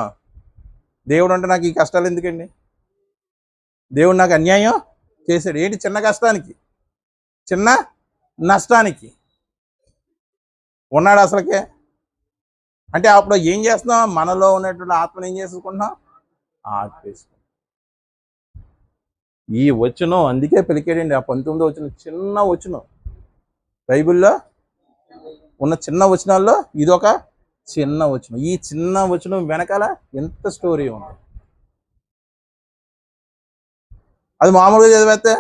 దేవుడు అంటే నాకు ఈ కష్టాలు ఎందుకండి, దేవుడు నాకు అన్యాయం చేశాడు. ఏంటి? చిన్న కష్టానికి, చిన్న నష్టానికి ఉన్నాడు అసలుకే. అంటే అప్పుడు ఏం చేస్తున్నాం? మనలో ఉన్నటువంటి ఆత్మను ఏం చేసుకుంటున్నాం? ఆపేసుకుంటాం. ఈ వచనం అందుకే పలికాడండి. ఆ 19వ వచనం చిన్న వచనం, బైబిల్లో ఉన్న చిన్న వచనాల్లో ఇదొక చిన్న వచనం. ఈ చిన్న వచనం వెనకాల ఎంత స్టోరీ ఉంది. అది మామూలుగా చదివేస్తే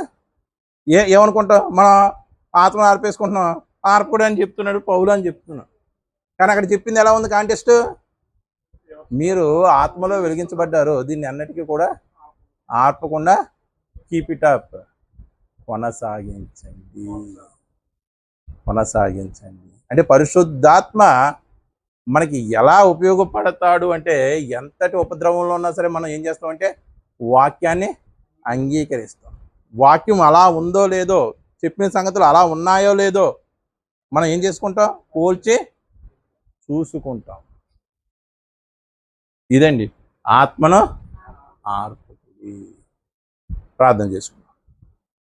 ఏమనుకుంటాం? మనం ఆత్మను ఆర్పేసుకుంటున్నాం. ఆర్పుడు అని చెప్తున్నాడు, పౌలు అని చెప్తున్నాడు. కానీ అక్కడ చెప్పింది ఎలా ఉంది కాంటెస్ట్? మీరు ఆత్మలో వెలిగించబడ్డారు, దీన్ని అన్నిటికీ కూడా ఆర్పకుండా కీప్ ఇట్ అప్, కొనసాగించండి, కొనసాగించండి. అంటే పరిశుద్ధాత్మ మనకి ఎలా ఉపయోగపడతాడు అంటే, ఎంతటి ఉపద్రవంలో ఉన్నా సరే మనం ఏం చేస్తామంటే వాక్యాన్ని అంగీకరిస్తాం. వాక్యం అలా ఉందో లేదో, చెప్పిన సంగతులు అలా ఉన్నాయో లేదో మనం ఏం చేసుకుంటాం? పోల్చి చూసుకుంటాం. ఇదండి ఆత్మను ఆర్పుతుంది. ప్రార్థన చేసుకుంటాం.